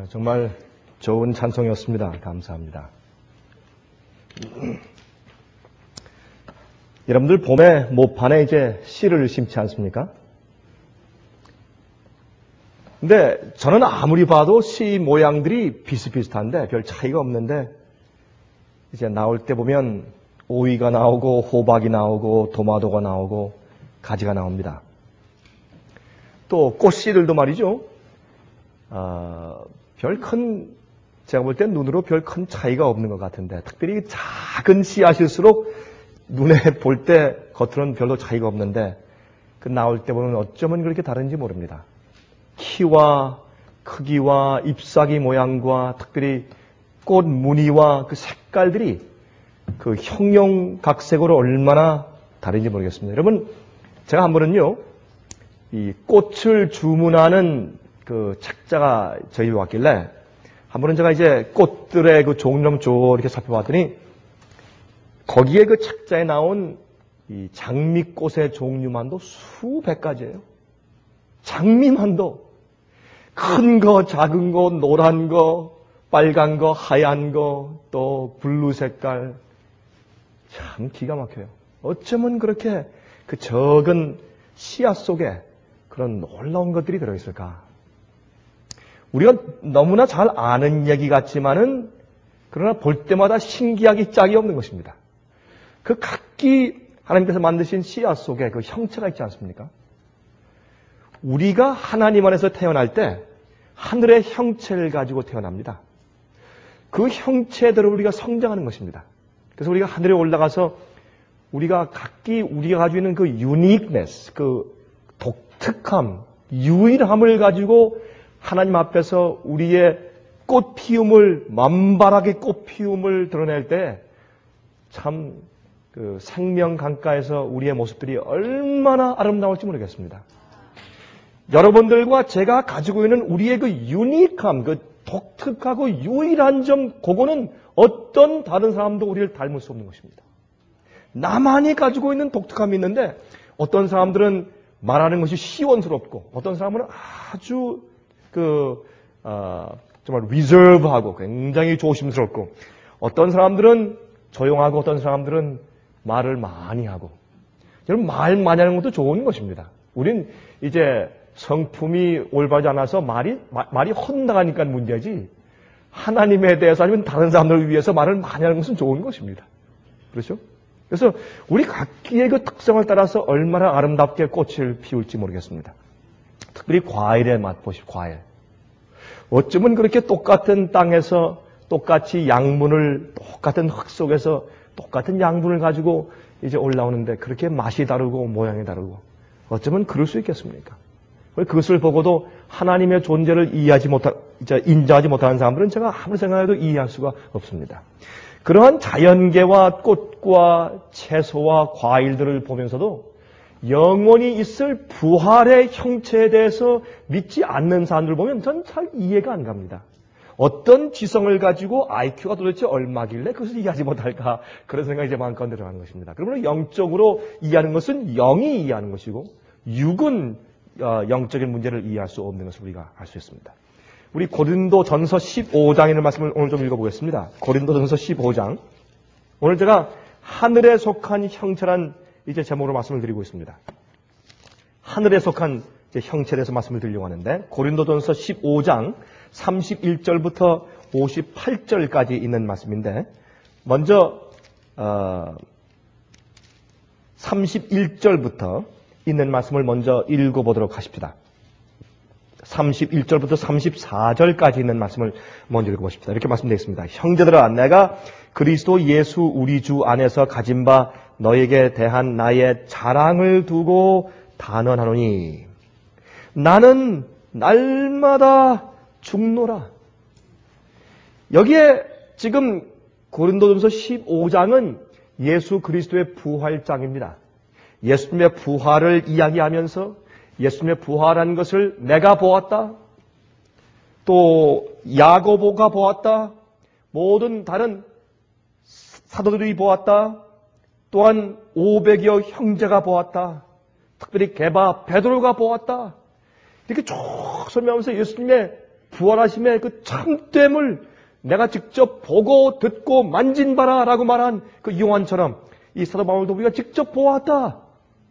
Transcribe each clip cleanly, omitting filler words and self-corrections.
정말 좋은 찬송이었습니다. 감사합니다. 여러분들 봄에 모판에 이제 씨를 심지 않습니까? 근데 저는 아무리 봐도 씨 모양들이 비슷비슷한데 별 차이가 없는데 이제 나올 때 보면 오이가 나오고 호박이 나오고 토마토가 나오고 가지가 나옵니다. 또 꽃씨들도 말이죠. 제가 볼 땐 눈으로 별 큰 차이가 없는 것 같은데 특별히 작은 씨앗일수록 눈에 볼 때 겉으로는 별로 차이가 없는데 그 나올 때 보면 어쩌면 그렇게 다른지 모릅니다. 키와 크기와 잎사귀 모양과 특별히 꽃 무늬와 그 색깔들이 그 형용각색으로 얼마나 다른지 모르겠습니다. 여러분, 제가 한 번은요, 이 꽃을 주문하는 그 책자가 저희 집에 왔길래 한 번은 제가 이제 꽃들의 그 종류를 쭉 이렇게 살펴봤더니 거기에 그 책자에 나온 이 장미꽃의 종류만도 수백 가지예요. 장미만도 큰 거, 작은 거, 노란 거, 빨간 거, 하얀 거, 또 블루 색깔. 참 기가 막혀요. 어쩌면 그렇게 그 적은 씨앗 속에 그런 놀라운 것들이 들어있을까? 우리가 너무나 잘 아는 얘기 같지만은 그러나 볼 때마다 신기하기 짝이 없는 것입니다. 그 각기 하나님께서 만드신 씨앗 속에 그 형체가 있지 않습니까? 우리가 하나님 안에서 태어날 때 하늘의 형체를 가지고 태어납니다. 그 형체대로 우리가 성장하는 것입니다. 그래서 우리가 하늘에 올라가서 우리가 각기 우리가 가지고 있는 그 유니크네스, 그 독특함, 유일함을 가지고 하나님 앞에서 우리의 꽃피움을, 만발하게 꽃피움을 드러낼 때 참 그 생명 강가에서 우리의 모습들이 얼마나 아름다울지 모르겠습니다. 여러분들과 제가 가지고 있는 우리의 그 유니크함, 그 독특하고 유일한 점, 그거는 어떤 다른 사람도 우리를 닮을 수 없는 것입니다. 나만이 가지고 있는 독특함이 있는데 어떤 사람들은 말하는 것이 시원스럽고 어떤 사람은 아주 정말 리저브하고 굉장히 조심스럽고 어떤 사람들은 조용하고 어떤 사람들은 말을 많이 하고 여러분 말 많이 하는 것도 좋은 것입니다. 우린 이제 성품이 올바르지 않아서 말이 헛나가니까 문제지 하나님에 대해서 아니면 다른 사람들을 위해서 말을 많이 하는 것은 좋은 것입니다. 그렇죠? 그래서 우리 각기의 그 특성을 따라서 얼마나 아름답게 꽃을 피울지 모르겠습니다. 특별히 과일의 맛 보십시오. 과일. 어쩌면 그렇게 똑같은 땅에서 똑같이 양분을 똑같은 흙 속에서 똑같은 양분을 가지고 이제 올라오는데 그렇게 맛이 다르고 모양이 다르고 어쩌면 그럴 수 있겠습니까? 그것을 보고도 하나님의 존재를 인정하지 못하는 사람들은 제가 아무리 생각해도 이해할 수가 없습니다. 그러한 자연계와 꽃과 채소와 과일들을 보면서도 영원히 있을 부활의 형체에 대해서 믿지 않는 사람들을 보면 전 잘 이해가 안 갑니다. 어떤 지성을 가지고 IQ가 도대체 얼마길래 그것을 이해하지 못할까? 그런 생각이 이제 마음껏 들어가는 것입니다. 그러므로 영적으로 이해하는 것은 영이 이해하는 것이고 육은 영적인 문제를 이해할 수 없는 것을 우리가 알 수 있습니다. 우리 고린도전서 15장이라는 말씀을 오늘 좀 읽어보겠습니다. 고린도전서 15장. 오늘 제가 하늘에 속한 형체란 이제 제목으로 말씀을 드리고 있습니다. 하늘에 속한 이제 형체에 대해서 말씀을 드리려고 하는데 고린도전서 15장 31절부터 58절까지 있는 말씀인데 먼저 31절부터 있는 말씀을 먼저 읽어보도록 하십시다. 31절부터 34절까지 있는 말씀을 먼저 읽어보십시다. 이렇게 말씀되어 있습니다. 형제들아, 내가 그리스도 예수 우리 주 안에서 가진 바 너에게 대한 나의 자랑을 두고 단언하노니 나는 날마다 죽노라. 여기에 지금 고린도전서 15장은 예수 그리스도의 부활장입니다. 예수님의 부활을 이야기하면서 예수님의 부활한 것을 내가 보았다. 또 야고보가 보았다. 모든 다른 사도들이 보았다. 또한 500여 형제가 보았다. 특별히 게바 베드로가 보았다. 이렇게 쭉 설명하면서 예수님의 부활하심의 그 참됨을 내가 직접 보고 듣고 만진 바라 라고 말한 그 요한처럼 이 사도 바울도 우리가 직접 보았다.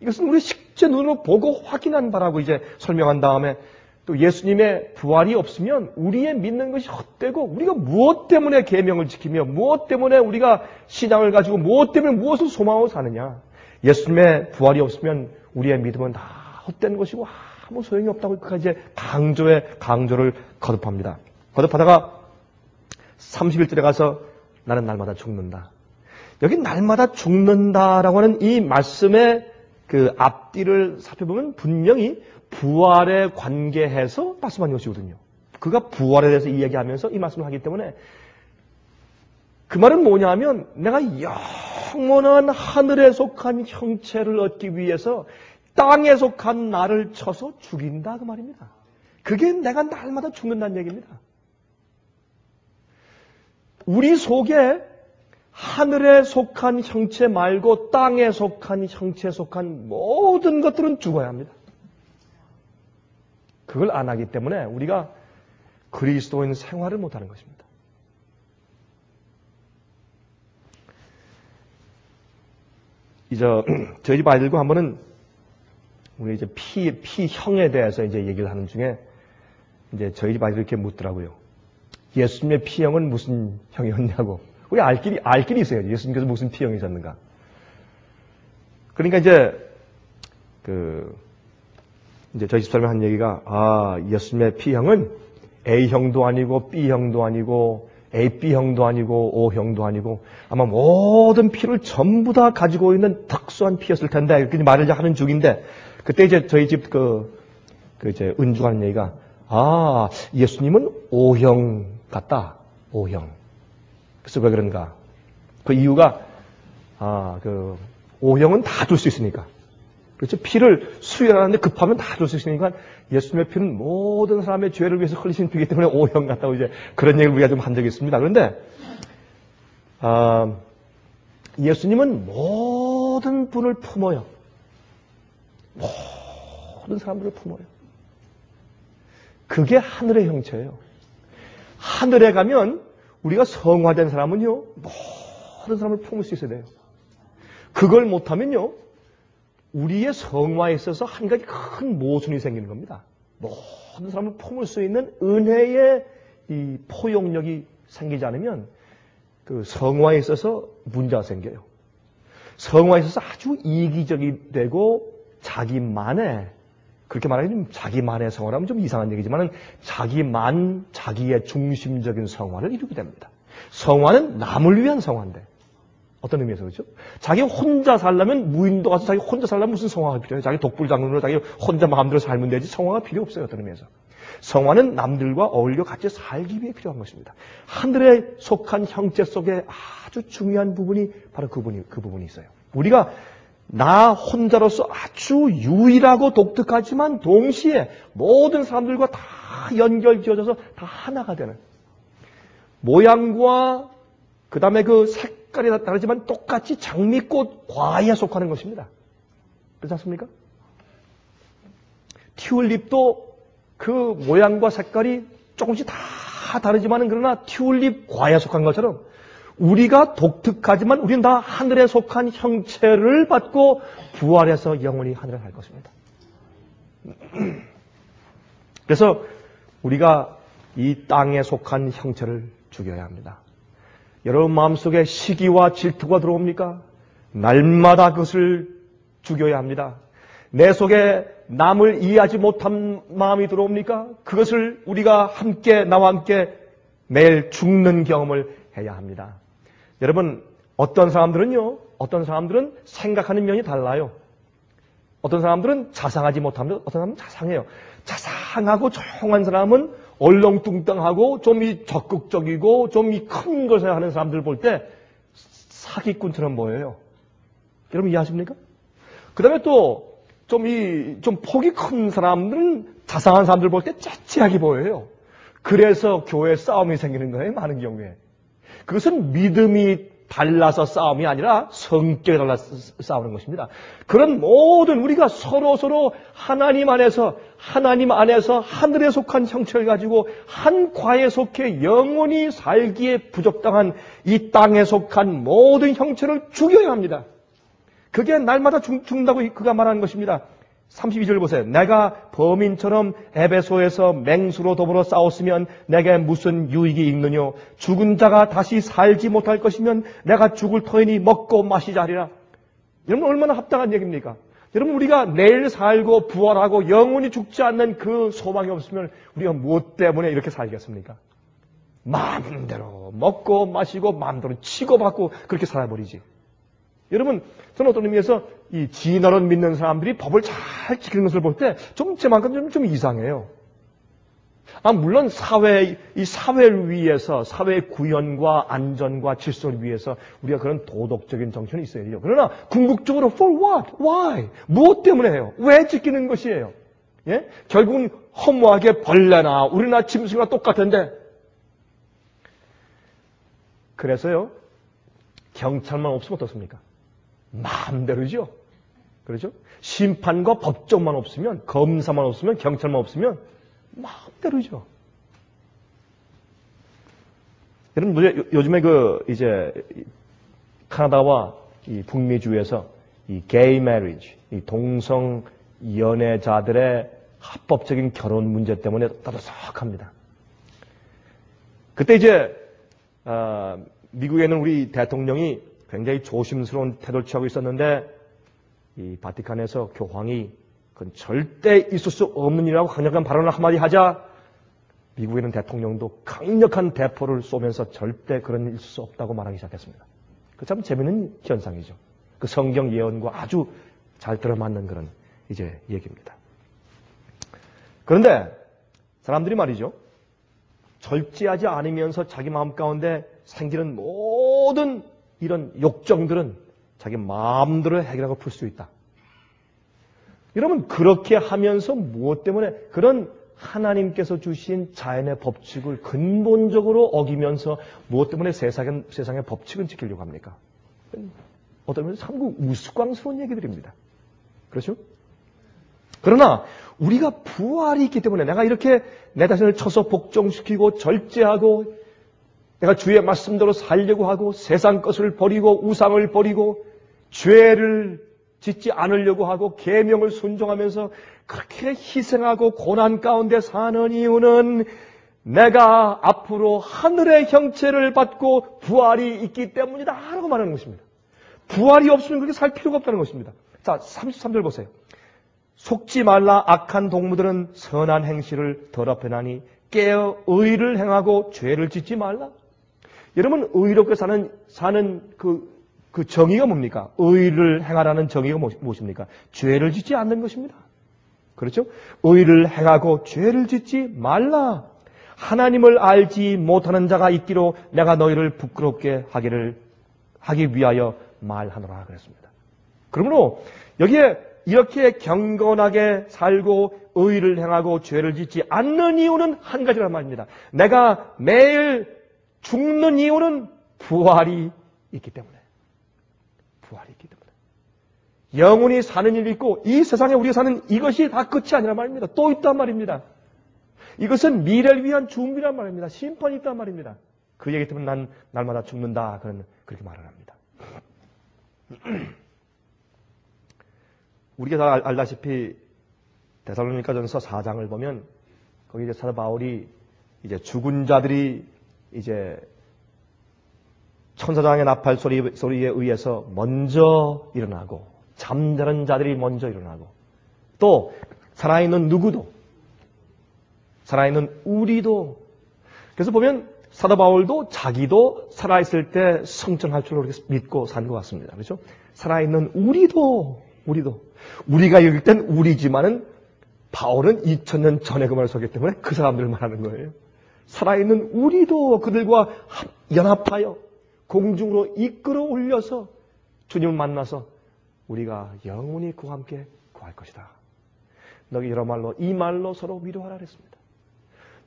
이것은 우리 실제 눈으로 보고 확인한 바라고 이제 설명한 다음에 또 예수님의 부활이 없으면 우리의 믿는 것이 헛되고 우리가 무엇 때문에 계명을 지키며 무엇 때문에 우리가 신앙을 가지고 무엇 때문에 무엇을 소망하고 사느냐. 예수님의 부활이 없으면 우리의 믿음은 다 헛된 것이고 아무 소용이 없다고 이제 강조를 거듭합니다. 거듭하다가 31절에 가서 나는 날마다 죽는다. 여기 날마다 죽는다라고 하는 이 말씀의 그 앞뒤를 살펴보면 분명히 부활에 관계해서 말씀한 것이거든요. 그가 부활에 대해서 이야기하면서 이 말씀을 하기 때문에 그 말은 뭐냐면 내가 영원한 하늘에 속한 형체를 얻기 위해서 땅에 속한 나를 쳐서 죽인다 그 말입니다. 그게 내가 날마다 죽는다는 얘기입니다. 우리 속에 하늘에 속한 형체 말고 땅에 속한 형체에 속한 모든 것들은 죽어야 합니다. 그걸 안 하기 때문에 우리가 그리스도인 생활을 못하는 것입니다. 이제 저희 집 아이들과 한 번은 우리 이제 피형에 대해서 이제 얘기를 하는 중에 이제 저희 집 아이들이 이렇게 묻더라고요. 예수님의 피형은 무슨 형이었냐고. 우리 알 길이 있어요. 예수님께서 무슨 피형이셨는가. 그러니까 이제 저희 집사람이 한 얘기가, 예수님의 피형은 A형도 아니고, B형도 아니고, AB형도 아니고, O형도 아니고, 아마 모든 피를 전부 다 가지고 있는 특수한 피였을 텐데, 이렇게 말을 하는 중인데, 그때 이제 저희 집 이제 은주가 하는 얘기가, 예수님은 O형 같다. O형. 그래서 왜 그런가? 그 이유가, O형은 다 줄 수 있으니까. 그렇죠? 피를 수혈하는데 급하면 다 줄 수 있으니까 예수님의 피는 모든 사람의 죄를 위해서 흘리신 피이기 때문에 O형 같다고 이제 그런 얘기를 우리가 좀 한 적이 있습니다. 그런데, 예수님은 모든 분을 품어요. 모든 사람들을 품어요. 그게 하늘의 형체예요. 하늘에 가면 우리가 성화된 사람은요, 모든 사람을 품을 수 있어야 돼요. 그걸 못하면요, 우리의 성화에 있어서 한 가지 큰 모순이 생기는 겁니다. 모든 사람을 품을 수 있는 은혜의 이 포용력이 생기지 않으면 그 성화에 있어서 문제가 생겨요. 성화에 있어서 아주 이기적이 되고 자기만의, 그렇게 말하면 자기만의 성화라면 좀 이상한 얘기지만 자기의 중심적인 성화를 이루게 됩니다. 성화는 남을 위한 성화인데 어떤 의미에서 그렇죠? 자기 혼자 살려면 무인도 가서 자기 혼자 살려면 무슨 성화가 필요해요? 자기 독불장군으로 자기 혼자 마음대로 살면 되지 성화가 필요 없어요. 어떤 의미에서. 성화는 남들과 어울려 같이 살기 위해 필요한 것입니다. 하늘에 속한 형체 속에 아주 중요한 부분이 바로 그 부분이 있어요. 우리가 나 혼자로서 아주 유일하고 독특하지만 동시에 모든 사람들과 다 연결지어져서 다 하나가 되는 모양과 그 다음에 그 색깔이 다르지만 똑같이 장미꽃 과에 속하는 것입니다. 그렇지 않습니까? 튤립도 그 모양과 색깔이 조금씩 다 다르지만 그러나 튤립 과에 속한 것처럼 우리가 독특하지만 우리는 다 하늘에 속한 형체를 받고 부활해서 영원히 하늘에 갈 것입니다. 그래서 우리가 이 땅에 속한 형체를 죽여야 합니다. 여러분 마음속에 시기와 질투가 들어옵니까? 날마다 그것을 죽여야 합니다. 내 속에 남을 이해하지 못한 마음이 들어옵니까? 그것을 우리가 나와 함께 매일 죽는 경험을 해야 합니다. 여러분, 어떤 사람들은 생각하는 면이 달라요. 어떤 사람들은 자상하지 못합니다. 어떤 사람은 자상해요. 자상하고 조용한 사람은 얼렁뚱땅하고 좀 적극적이고 좀 큰 것을 하는 사람들 볼 때 사기꾼처럼 보여요. 여러분 이해하십니까? 그 다음에 또 좀 폭이 큰 사람들은 자상한 사람들 볼 때 째째하게 보여요. 그래서 교회에 싸움이 생기는 거예요. 많은 경우에. 그것은 믿음이 달라서 싸움이 아니라 성격이 달라서 싸우는 것입니다. 그런 모든 우리가 서로 하나님 안에서 하늘에 속한 형체를 가지고 한 과에 속해 영원히 살기에 부적당한 이 땅에 속한 모든 형체를 죽여야 합니다. 그게 날마다 죽는다고 그가 말하는 것입니다. 32절 보세요. 내가 범인처럼 에베소에서 맹수로 더불어 싸웠으면 내게 무슨 유익이 있느뇨. 죽은 자가 다시 살지 못할 것이면 내가 죽을 터이니 먹고 마시자 하리라. 여러분 얼마나 합당한 얘기입니까? 여러분 우리가 내일 살고 부활하고 영원히 죽지 않는 그 소망이 없으면 우리가 무엇 때문에 이렇게 살겠습니까? 마음대로 먹고 마시고 마음대로 치고받고 그렇게 살아버리지. 여러분, 저는 어떤 의미에서 이 진화론 믿는 사람들이 법을 잘 지키는 것을 볼 때 좀 제만큼 좀 이상해요. 물론 이 사회를 위해서, 사회의 구현과 안전과 질서를 위해서 우리가 그런 도덕적인 정신이 있어야죠. 그러나 궁극적으로 for what? Why? 무엇 때문에 해요? 왜 지키는 것이에요? 예? 결국은 허무하게 벌레나 우리나 짐승이나 똑같은데. 그래서요, 경찰만 없으면 어떻습니까? 마음대로죠. 그렇죠? 심판과 법정만 없으면, 검사만 없으면, 경찰만 없으면 마음대로죠. 여러분, 요즘에 이제 카나다와 이 북미주에서 이 게이 매리지, 이 동성 연애자들의 합법적인 결혼 문제 때문에 따르석합니다. 그때 이제 미국에는 우리 대통령이 굉장히 조심스러운 태도를 취하고 있었는데 이 바티칸에서 교황이 그건 절대 있을 수 없는 일이라고 강력한 발언을 한마디 하자 미국에는 대통령도 강력한 대포를 쏘면서 절대 그런 일 있을 수 없다고 말하기 시작했습니다. 그 참 재미있는 현상이죠. 그 성경 예언과 아주 잘 들어맞는 그런 이제 얘기입니다. 그런데 사람들이 말이죠. 절제하지 않으면서 자기 마음 가운데 생기는 모든 이런 욕정들은 자기 마음대로 해결하고 풀 수 있다. 여러분 그렇게 하면서 무엇 때문에 그런 하나님께서 주신 자연의 법칙을 근본적으로 어기면서 무엇 때문에 세상의 법칙을 지키려고 합니까? 어떤 면에서 참 우스꽝스러운 얘기들입니다. 그렇죠? 그러나 우리가 부활이 있기 때문에 내가 이렇게 내 자신을 쳐서 복종시키고 절제하고 내가 주의 말씀대로 살려고 하고 세상 것을 버리고 우상을 버리고 죄를 짓지 않으려고 하고 계명을 순종하면서 그렇게 희생하고 고난 가운데 사는 이유는 내가 앞으로 하늘의 형체를 받고 부활이 있기 때문이다 라고 말하는 것입니다. 부활이 없으면 그렇게 살 필요가 없다는 것입니다. 자, 33절 보세요. 속지 말라. 악한 동무들은 선한 행실을 더럽혀나니 깨어 의를 행하고 죄를 짓지 말라. 여러분 의롭게 사는 그 정의가 뭡니까? 의를 행하라는 정의가 무엇입니까? 죄를 짓지 않는 것입니다. 그렇죠? 의를 행하고 죄를 짓지 말라. 하나님을 알지 못하는 자가 있기로 내가 너희를 부끄럽게 하기 위하여 말하노라 그랬습니다. 그러므로 여기에 이렇게 경건하게 살고 의를 행하고 죄를 짓지 않는 이유는 한 가지란 말입니다. 내가 매일 죽는 이유는 부활이 있기 때문에. 부활이 있기 때문에. 영원히 사는 일이 있고 이 세상에 우리가 사는 이것이 다 끝이 아니란 말입니다. 또 있단 말입니다. 이것은 미래를 위한 준비란 말입니다. 심판이 있단 말입니다. 그 얘기 때문에 난 날마다 죽는다. 그렇게 말을 합니다. 우리가 다 알다시피 데살로니가전서 4장을 보면 거기 이제 사도 바울이 이제 죽은 자들이 이제 천사장의 나팔 소리에 의해서 먼저 일어나고 잠자는 자들이 먼저 일어나고 또 살아있는 누구도 살아있는 우리도 그래서 보면 사도 바울도 자기도 살아있을 때 성전할 줄로 이렇게 믿고 산 것 같습니다. 그렇죠? 살아있는 우리도 우리가 여길 땐 우리지만은 바울은 2000년 전에 그 말을 썼기 때문에 그 사람들을 말하는 거예요. 살아있는 우리도 그들과 연합하여 공중으로 이끌어 올려서 주님을 만나서 우리가 영원히 그와 함께 구할 것이다. 너희 여러 말로 이 말로 서로 위로하라 그랬습니다.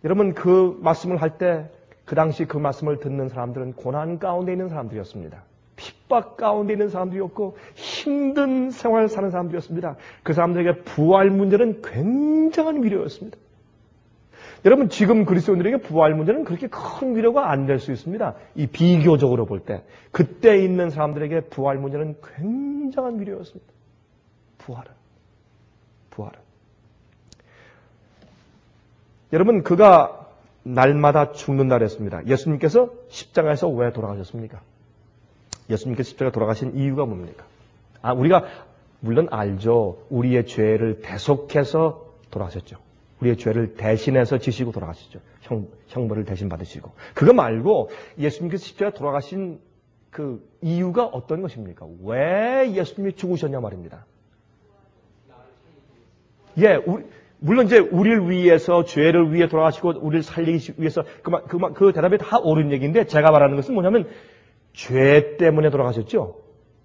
여러분 그 말씀을 할 때 그 당시 그 말씀을 듣는 사람들은 고난 가운데 있는 사람들이었습니다. 핍박 가운데 있는 사람들이었고 힘든 생활을 사는 사람들이었습니다. 그 사람들에게 부활 문제는 굉장한 위로였습니다. 여러분, 지금 그리스도인들에게 부활 문제는 그렇게 큰 위로가 안 될 수 있습니다. 이 비교적으로 볼 때. 그때 있는 사람들에게 부활 문제는 굉장한 위로였습니다. 부활은. 여러분, 그가 날마다 죽는다 그랬습니다. 예수님께서 십자가에서 왜 돌아가셨습니까? 예수님께서 십자가에 돌아가신 이유가 뭡니까? 우리가 물론 알죠. 우리의 죄를 대속해서 돌아가셨죠. 우리의 죄를 대신해서 지시고 돌아가시죠. 형벌을 대신 받으시고. 그거 말고 예수님께서 십자가에 돌아가신 그 이유가 어떤 것입니까? 왜 예수님이 죽으셨냐 말입니다. 물론 이제 우리를 위해서, 죄를 위해 돌아가시고 우리를 살리기 위해서 그 대답이 다 옳은 얘기인데, 제가 말하는 것은 뭐냐면 죄 때문에 돌아가셨죠.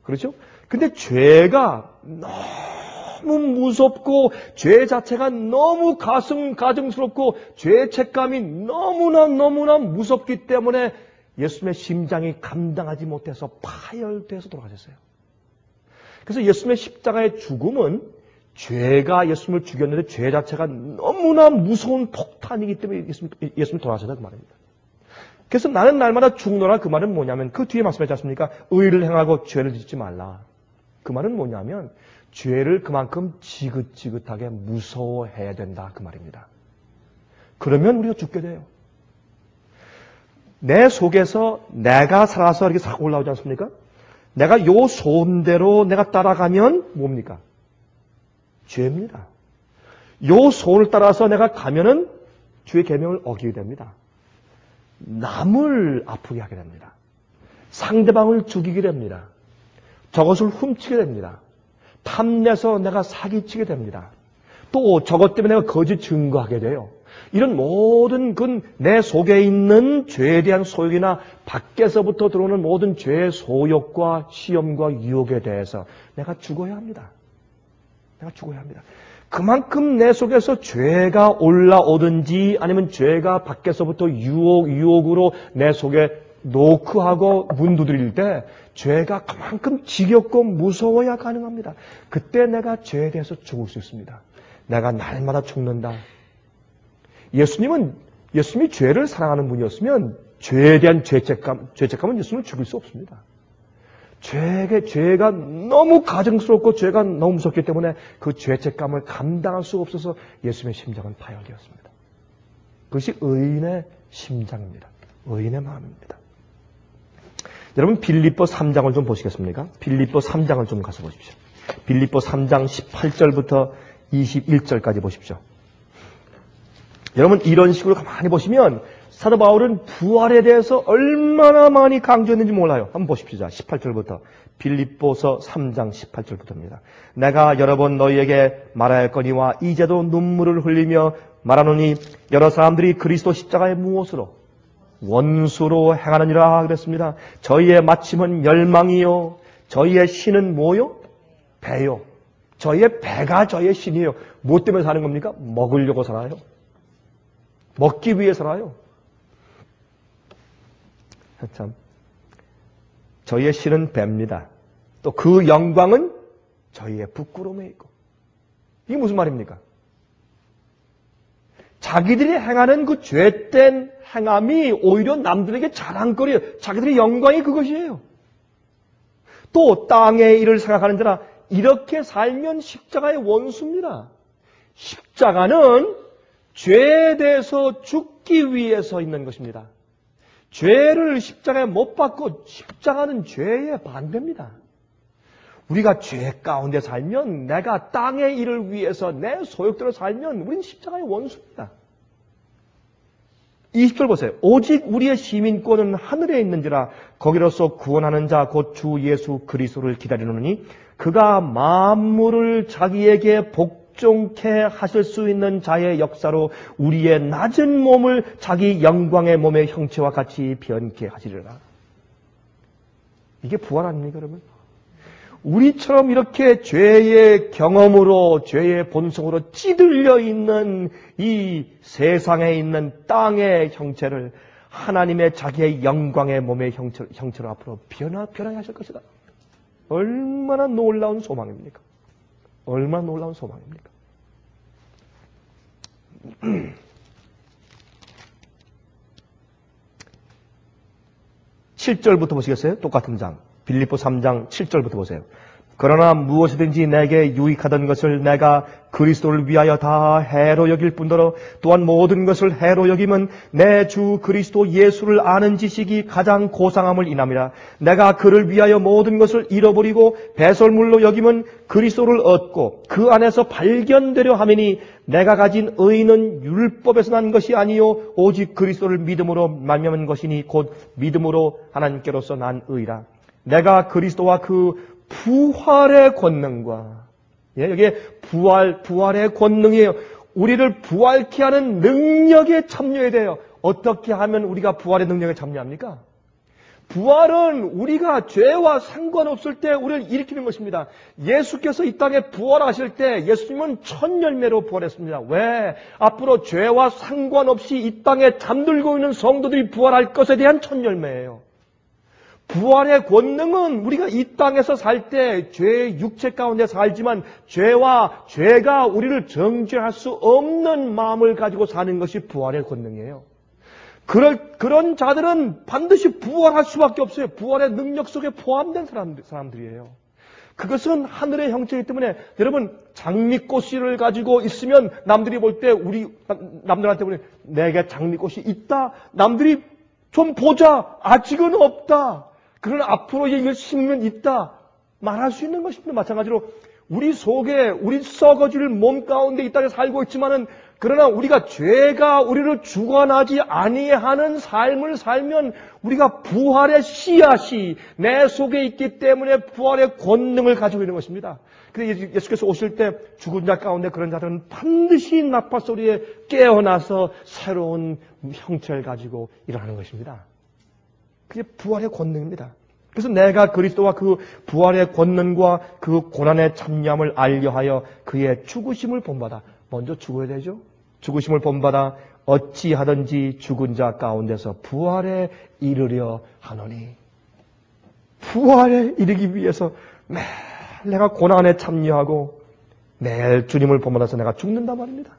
그렇죠? 근데 죄가 너무 무섭고 죄 자체가 너무 가증스럽고 죄의 책감이 너무나 무섭기 때문에 예수님의 심장이 감당하지 못해서 파열돼서 돌아가셨어요. 그래서 예수님의 십자가의 죽음은 죄가 예수님을 죽였는데 죄 자체가 너무나 무서운 폭탄이기 때문에 예수님이 돌아가셨다 그 말입니다. 그래서 나는 날마다 죽노라 그 말은 뭐냐면 그 뒤에 말씀하지 않습니까? 의를 행하고 죄를 짓지 말라. 그 말은 뭐냐면 죄를 그만큼 지긋지긋하게 무서워해야 된다 그 말입니다. 그러면 우리가 죽게 돼요. 내 속에서 내가 살아서 이렇게 싹 올라오지 않습니까? 내가 요 소원대로 내가 따라가면 뭡니까? 죄입니다. 요 소원을 따라서 내가 가면은 주의 계명을 어기게 됩니다. 남을 아프게 하게 됩니다. 상대방을 죽이게 됩니다. 저것을 훔치게 됩니다. 탐내서 내가 사기치게 됩니다. 또 저것 때문에 내가 거짓 증거하게 돼요. 이런 모든 내 속에 있는 죄에 대한 소욕이나 밖에서부터 들어오는 모든 죄의 소욕과 시험과 유혹에 대해서 내가 죽어야 합니다. 내가 죽어야 합니다. 그만큼 내 속에서 죄가 올라오든지 아니면 죄가 밖에서부터 유혹으로 내 속에 노크하고 문 두드릴 때 죄가 그만큼 지겹고 무서워야 가능합니다. 그때 내가 죄에 대해서 죽을 수 있습니다. 내가 날마다 죽는다. 예수님이 죄를 사랑하는 분이었으면 죄에 대한 죄책감은 예수님을 죽일 수 없습니다. 죄가 너무 가증스럽고 죄가 너무 무섭기 때문에 그 죄책감을 감당할 수가 없어서 예수님의 심장은 파열되었습니다. 그것이 의인의 심장입니다. 의인의 마음입니다. 여러분 빌립보 3장을 좀 보시겠습니까? 빌립보 3장을 좀 가서 보십시오. 빌립보 3장 18절부터 21절까지 보십시오. 여러분 이런 식으로 가만히 보시면 사도 바울은 부활에 대해서 얼마나 많이 강조했는지 몰라요. 한번 보십시오. 18절부터. 빌립보서 3장 18절부터입니다. 내가 여러 번 너희에게 말하였거니와 이제도 눈물을 흘리며 말하노니 여러 사람들이 그리스도 십자가의 무엇으로? 원수로 행하느니라 그랬습니다. 저희의 마침은 멸망이요. 저희의 신은 뭐요? 배요. 저희의 배가 저희의 신이에요. 뭐 때문에 사는 겁니까? 먹으려고 살아요. 먹기 위해 살아요. 참, 저희의 신은 배입니다. 또 그 영광은 저희의 부끄러움에 있고. 이게 무슨 말입니까? 자기들이 행하는 그 죄된 행함이 오히려 남들에게 자랑거리예요. 자기들의 영광이 그것이에요. 또 땅의 일을 생각하는 자라 이렇게 살면 십자가의 원수입니다. 십자가는 죄에 대해서 죽기 위해서 있는 것입니다. 죄를 십자가에 못 박고 십자가는 죄의 반대입니다. 우리가 죄 가운데 살면 내가 땅의 일을 위해서 내 소욕대로 살면 우리는 십자가의 원수입니다. 20절 보세요. 오직 우리의 시민권은 하늘에 있는지라 거기로서 구원하는 자 곧 주 예수 그리스도를 기다리노니 그가 만물을 자기에게 복종케 하실 수 있는 자의 역사로 우리의 낮은 몸을 자기 영광의 몸의 형체와 같이 변케 하시리라. 이게 부활 아닙니까, 여러분? 우리처럼 이렇게 죄의 경험으로, 죄의 본성으로 찌들려 있는 이 세상에 있는 땅의 형체를 하나님의 자기의 영광의 몸의 형체로 앞으로 변하게 하실 것이다. 얼마나 놀라운 소망입니까? 얼마나 놀라운 소망입니까? 7절부터 보시겠어요? 똑같은 장. 빌립보 3장 7절부터 보세요. 그러나 무엇이든지 내게 유익하던 것을 내가 그리스도를 위하여 다 해로 여길 뿐더러 또한 모든 것을 해로 여김은 내 주 그리스도 예수를 아는 지식이 가장 고상함을 인함이라. 내가 그를 위하여 모든 것을 잃어버리고 배설물로 여김은 그리스도를 얻고 그 안에서 발견되려 하매니 내가 가진 의는 율법에서 난 것이 아니요 오직 그리스도를 믿음으로 말미암은 것이니 곧 믿음으로 하나님께로서 난 의라. 내가 그리스도와 그 부활의 권능과, 여기에 부활의 권능이에요. 우리를 부활케 하는 능력에 참여해야 돼요. 어떻게 하면 우리가 부활의 능력에 참여합니까? 부활은 우리가 죄와 상관없을 때 우리를 일으키는 것입니다. 예수께서 이 땅에 부활하실 때 예수님은 첫 열매로 부활했습니다. 왜? 앞으로 죄와 상관없이 이 땅에 잠들고 있는 성도들이 부활할 것에 대한 첫 열매예요. 부활의 권능은 우리가 이 땅에서 살 때 죄의 육체 가운데 살지만 죄가 우리를 정죄할 수 없는 마음을 가지고 사는 것이 부활의 권능이에요. 그런 자들은 반드시 부활할 수밖에 없어요. 부활의 능력 속에 포함된 사람들이에요. 그것은 하늘의 형체이기 때문에 여러분 장미꽃씨를 가지고 있으면 남들이 볼 때 남들한테 보니 내게 장미꽃이 있다. 남들이 좀 보자. 아직은 없다. 그러나 앞으로 이걸 심으면 있다. 말할 수 있는 것입니다. 마찬가지로 우리 속에 우리 썩어질 몸 가운데 이 땅에 살고 있지만은 그러나 우리가 죄가 우리를 주관하지 아니하는 삶을 살면 우리가 부활의 씨앗이 내 속에 있기 때문에 부활의 권능을 가지고 있는 것입니다. 그래서 예수께서 오실 때 죽은 자 가운데 그런 자들은 반드시 나팔 소리에 깨어나서 새로운 형체를 가지고 일어나는 것입니다. 그게 부활의 권능입니다. 그래서 내가 그리스도와 그 부활의 권능과 그 고난의 참여함을 알려하여 그의 죽으심을 본받아. 먼저 죽어야 되죠. 죽으심을 본받아 어찌하든지 죽은 자 가운데서 부활에 이르려 하노니. 부활에 이르기 위해서 매일 내가 고난에 참여하고 매일 주님을 본받아서 내가 죽는단 말입니다.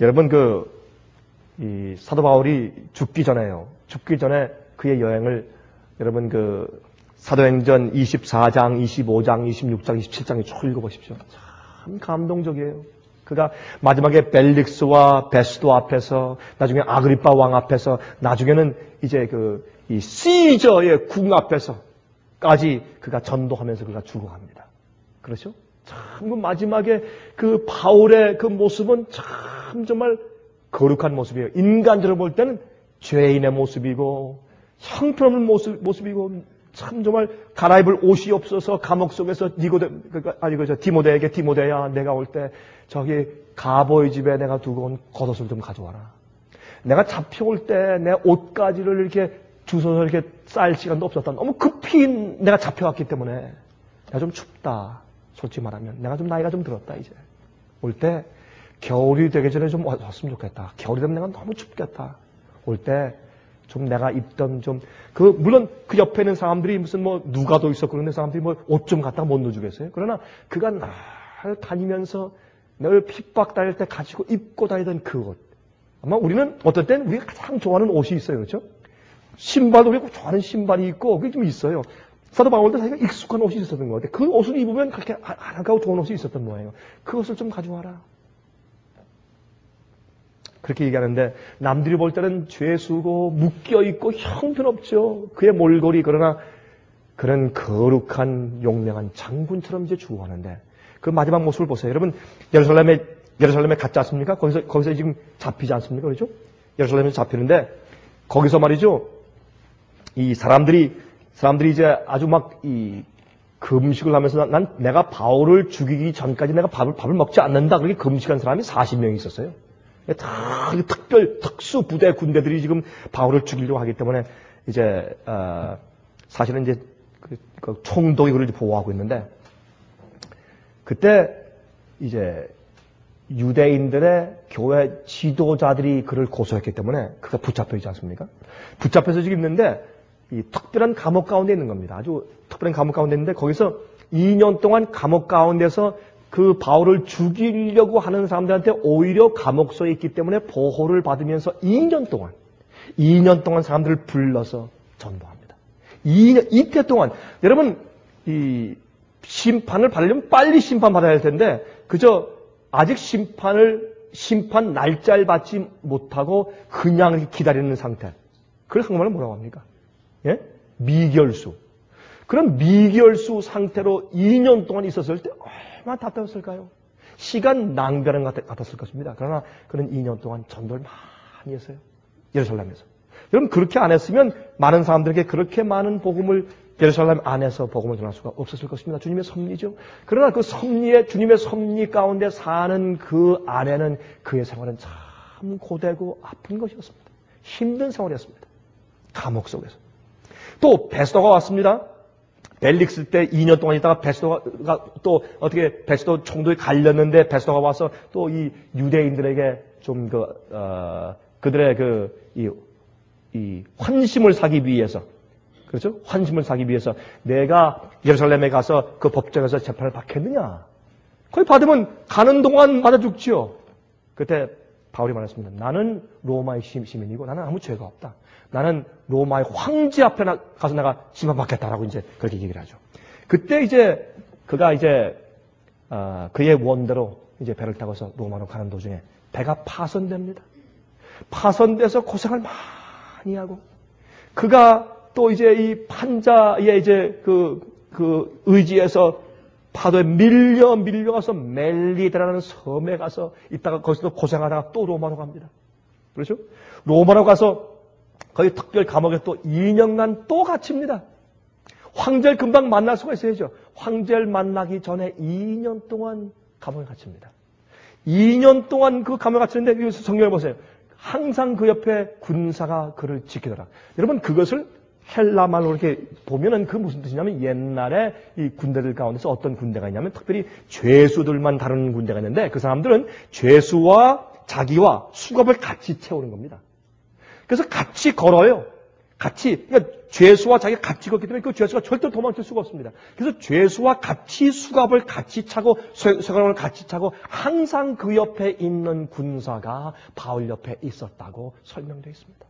여러분 이 사도 바울이 죽기 전에 그의 여행을 여러분 사도행전 24장, 25장, 26장, 27장에 쭉 읽어보십시오. 참 감동적이에요. 그가 마지막에 벨릭스와 베스도 앞에서, 나중에 아그리파 왕 앞에서, 나중에는 이제 이 시저의 궁 앞에서까지 그가 전도하면서 그가 죽어갑니다. 그렇죠? 참 마지막에 그 바울의 그 모습은 참 정말 거룩한 모습이에요. 인간적으로 볼 때는 죄인의 모습이고 형편없는 모습이고 참 정말 갈아입을 옷이 없어서 감옥 속에서 디모데에게 디모데야 내가 올 때 저기 가보의 집에 내가 두고 온 겉옷을 좀 가져와라. 내가 잡혀올 때 내 옷가지를 이렇게 주워서 이렇게 쌀 시간도 없었다. 너무 급히 내가 잡혀왔기 때문에 내가 좀 춥다. 솔직히 말하면 내가 좀 나이가 좀 들었다 이제. 올 때 겨울이 되기 전에 좀 왔으면 좋겠다. 겨울이 되면 내가 너무 춥겠다. 올 때 좀 내가 입던 물론 그 옆에 있는 사람들이 무슨 누가도 있었고 그런 사람들이 옷 좀 갖다가 못 넣어주겠어요? 그러나 그가 날 다니면서 늘 핍박 다닐 때 가지고 입고 다니던 그 옷. 아마 우리는 어떨 땐 우리가 가장 좋아하는 옷이 있어요. 그렇죠? 신발도 우리가 좋아하는 신발이 있고 그게 좀 있어요. 사도 바울도 자기가 익숙한 옷이 있었던 것 같아요. 그 옷을 입으면 그렇게 아름다고 좋은 옷이 있었던 모양이에요. 그 옷을 좀 가져와라. 그렇게 얘기하는데 남들이 볼 때는 죄수고 묶여있고 형편없죠. 그의 몰골이 그러나 그런 거룩한 용맹한 장군처럼 이제 죽어가는데 그 마지막 모습을 보세요. 여러분 예루살렘에 갔지 않습니까? 거기서 지금 잡히지 않습니까? 그렇죠? 예루살렘에서 잡히는데 거기서 말이죠. 이 사람들이 이제 아주 막 이 금식을 하면서 내가 바울을 죽이기 전까지 내가 밥을 먹지 않는다. 그렇게 금식한 사람이 40명이 있었어요. 다 특수 부대 군대들이 지금 바울을 죽이려고 하기 때문에 이제 사실은 이제 그 총독이 그를 보호하고 있는데 그때 이제 유대인들의 교회 지도자들이 그를 고소했기 때문에 그가 붙잡혀 있지 않습니까? 붙잡혀서 지금 있는데 이 특별한 감옥 가운데 있는 겁니다. 아주 특별한 감옥 가운데 있는데 거기서 2년 동안 감옥 가운데서 그 바울을 죽이려고 하는 사람들한테 오히려 감옥소에 있기 때문에 보호를 받으면서 2년 동안 사람들을 불러서 전도합니다. 2년, 이때 동안 여러분 이 심판을 받으려면 빨리 심판받아야 할 텐데 그저 아직 심판 날짜를 받지 못하고 그냥 기다리는 상태. 그걸 한국말로 뭐라고 합니까? 예? 미결수. 그런 미결수 상태로 2년 동안 있었을 때 얼마나 답답했을까요? 시간 낭비하는 것 같았을 것입니다. 그러나 그는 2년 동안 전도를 많이 했어요. 예루살렘에서. 여러분 그렇게 안 했으면 많은 사람들에게 그렇게 많은 복음을 예루살렘 안에서 복음을 전할 수가 없었을 것입니다. 주님의 섭리죠. 그러나 그 섭리에 주님의 섭리 가운데 사는 그 안에는 그의 생활은 참 고되고 아픈 것이었습니다. 힘든 생활이었습니다. 감옥 속에서. 또 베스도가 왔습니다. 벨릭스 때 2년 동안 있다가 베스도가 또 어떻게 베스도 총독이 갈렸는데 베스도가 와서 또 이 유대인들에게 좀 그들의 이 환심을 사기 위해서 그렇죠? 환심을 사기 위해서 내가 예루살렘에 가서 그 법정에서 재판을 받겠느냐? 거기 받으면 가는 동안 맞아 죽지요. 그때 바울이 말했습니다. 나는 로마의 시민이고 나는 아무 죄가 없다. 나는 로마의 황제 앞에 가서 내가 심판받겠다라고 이제 그렇게 얘기를 하죠. 그때 이제 그가 이제 그의 원대로 이제 배를 타고서 로마로 가는 도중에 배가 파손됩니다. 파손돼서 고생을 많이 하고 그가 또 이제 이 판자의 이제 그 의지에서 파도에 밀려가서 멜리데라는 섬에 가서 있다가 거기서 고생하다가 또 로마로 갑니다. 그렇죠? 로마로 가서 거기 특별 감옥에 또 2년간 또 갇힙니다. 황제를 금방 만날 수가 있어야죠. 황제를 만나기 전에 2년 동안 감옥에 갇힙니다. 2년 동안 그 감옥에 갇혔는데 여기서 성경을 보세요. 항상 그 옆에 군사가 그를 지키더라. 여러분 그것을 헬라말로 이렇게 보면은 그 무슨 뜻이냐면 옛날에 이 군대들 가운데서 어떤 군대가 있냐면 특별히 죄수들만 다루는 군대가 있는데 그 사람들은 죄수와 자기와 수갑을 같이 채우는 겁니다. 그래서 같이 걸어요. 그러니까 죄수와 자기가 같이 걷기 때문에 그 죄수가 절대 도망칠 수가 없습니다. 그래서 죄수와 같이 수갑을 같이 차고 쇠가랑을 같이 차고 항상 그 옆에 있는 군사가 바울 옆에 있었다고 설명되어 있습니다.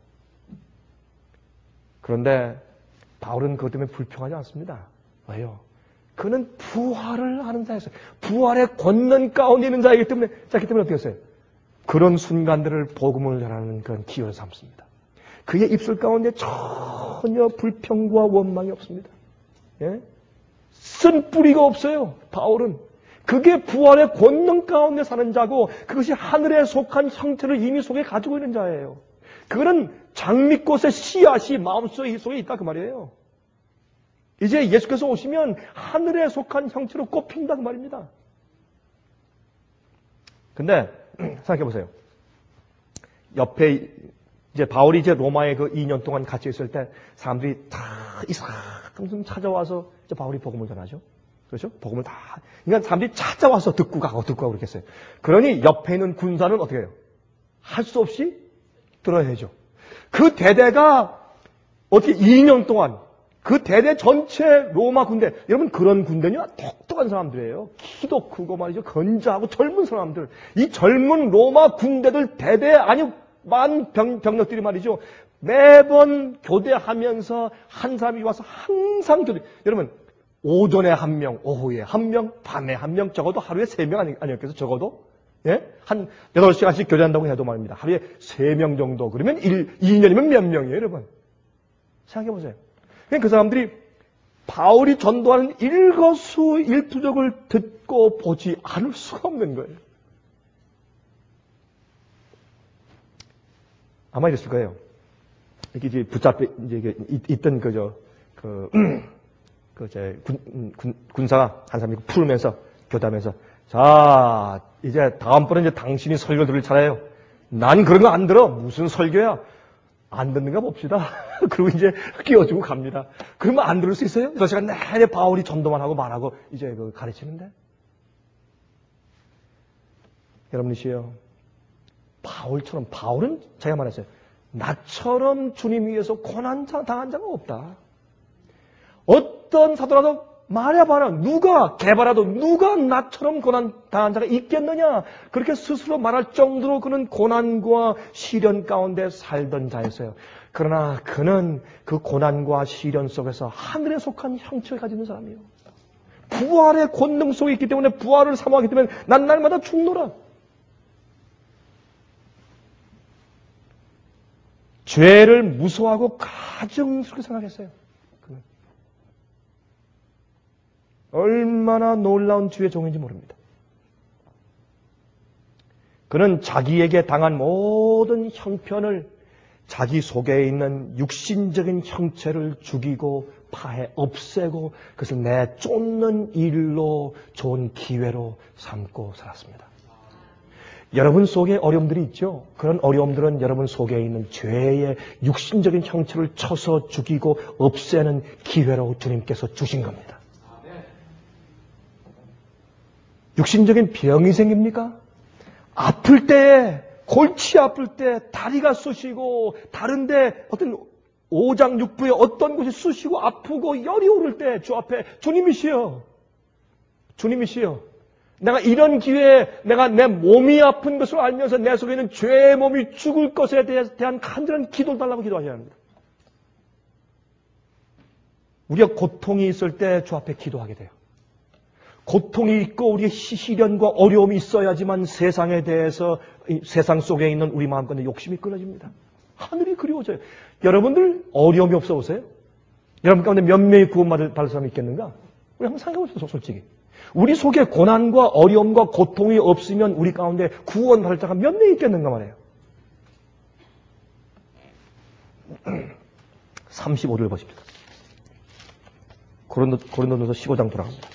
그런데 바울은 그것 때문에 불평하지 않습니다. 왜요? 그는 부활을 하는 자였어요. 부활의 권능 가운데 있는 자이기 때문에 어떻게 했어요? 그런 순간들을 복음을 전하는 그런 기회를 삼습니다. 그의 입술 가운데 전혀 불평과 원망이 없습니다. 예? 쓴 뿌리가 없어요. 바울은. 그게 부활의 권능 가운데 사는 자고 그것이 하늘에 속한 형체를 이미 속에 가지고 있는 자예요. 그거는 장미꽃의 씨앗이 마음속에 있다 그 말이에요. 이제 예수께서 오시면 하늘에 속한 형체로 꽃핀다 그 말입니다. 근데 생각해 보세요. 옆에 이제 바울이 이제 로마에 그 2년 동안 갇혀 있을 때 사람들이 다 이상큼 찾아와서 이제 바울이 복음을 전하죠. 그렇죠? 복음을 다. 그러니까 사람들이 찾아와서 듣고 가고 그렇겠어요. 그러니 옆에 있는 군사는 어떻게 해요? 할 수 없이 들어야죠. 그 대대가 어떻게 2년 동안 그 대대 전체 로마 군대, 여러분 그런 군대냐? 똑똑한 사람들이에요. 키도 크고 말이죠. 건장하고 젊은 사람들. 이 젊은 로마 군대들 대대 아니 만 병력들이 말이죠. 매번 교대하면서 한 사람이 와서 항상 교대. 여러분 오전에 한 명, 오후에 한 명, 밤에 한 명, 적어도 하루에 3명 아니었겠어요? 적어도? 예? 한 8시간씩 교대한다고 해도 말입니다. 하루에 3명 정도. 그러면 2년이면 몇 명이에요, 여러분? 생각해보세요. 그 사람들이 바울이 전도하는 일거수일투족을 듣고 보지 않을 수가 없는 거예요. 아마 이랬을 거예요. 이렇게 이제 붙잡혀, 이제 있던 군사가 한 사람이 풀면서 교대하면서 자, 이제 다음번에 이제 당신이 설교 들을 차례예요. 난 그런 거 안 들어. 무슨 설교야? 안 듣는가 봅시다. 그리고 이제 끼워주고 갑니다. 그러면 안 들을 수 있어요? 6시간 내내 바울이 전도만 하고 말하고 이제 그 가르치는데. 여러분이시여, 바울처럼, 바울은 제가 말했어요. 나처럼 주님 위해서 고난 당한 자가 없다. 어떤 사도라도 말해봐라. 누가 개발하도 누가 나처럼 고난 당한 자가 있겠느냐. 그렇게 스스로 말할 정도로 그는 고난과 시련 가운데 살던 자였어요. 그러나 그는 그 고난과 시련 속에서 하늘에 속한 형체를 가지는 사람이에요. 부활의 권능 속에 있기 때문에 부활을 사모하기 때문에 난 날마다 죽노라. 죄를 무서워하고 가증스럽게 생각했어요. 그는. 얼마나 놀라운 주의 종인지 모릅니다. 그는 자기에게 당한 모든 형편을 자기 속에 있는 육신적인 형체를 죽이고 파해 없애고 그것을 내쫓는 일로 좋은 기회로 삼고 살았습니다. 여러분 속에 어려움들이 있죠? 그런 어려움들은 여러분 속에 있는 죄의 육신적인 형체를 쳐서 죽이고 없애는 기회로 주님께서 주신 겁니다. 육신적인 병이 생깁니까? 아플 때, 골치 아플 때 다리가 쑤시고 다른데 어떤 오장육부에 어떤 곳이 쑤시고 아프고 열이 오를 때 주 앞에 주님이시여, 주님이시여, 내가 이런 기회에 내가 내 몸이 아픈 것을 알면서 내 속에 있는 죄의 몸이 죽을 것에 대한 간절한 기도를 달라고 기도하셔야 합니다. 우리가 고통이 있을 때 주 앞에 기도하게 돼요. 고통이 있고 우리의 시련과 어려움이 있어야지만 세상에 대해서 세상 속에 있는 우리 마음 가운데 욕심이 끊어집니다. 하늘이 그리워져요. 여러분들 어려움이 없어 보세요. 여러분 가운데 몇 명이 구원받을 사람이 있겠는가? 우리 한번 생각해보세요. 솔직히. 우리 속에 고난과 어려움과 고통이 없으면 우리 가운데 구원받을 자가 몇 명이 있겠는가 말이에요. 35절 보십시오. 고린도전서 15장 돌아갑니다.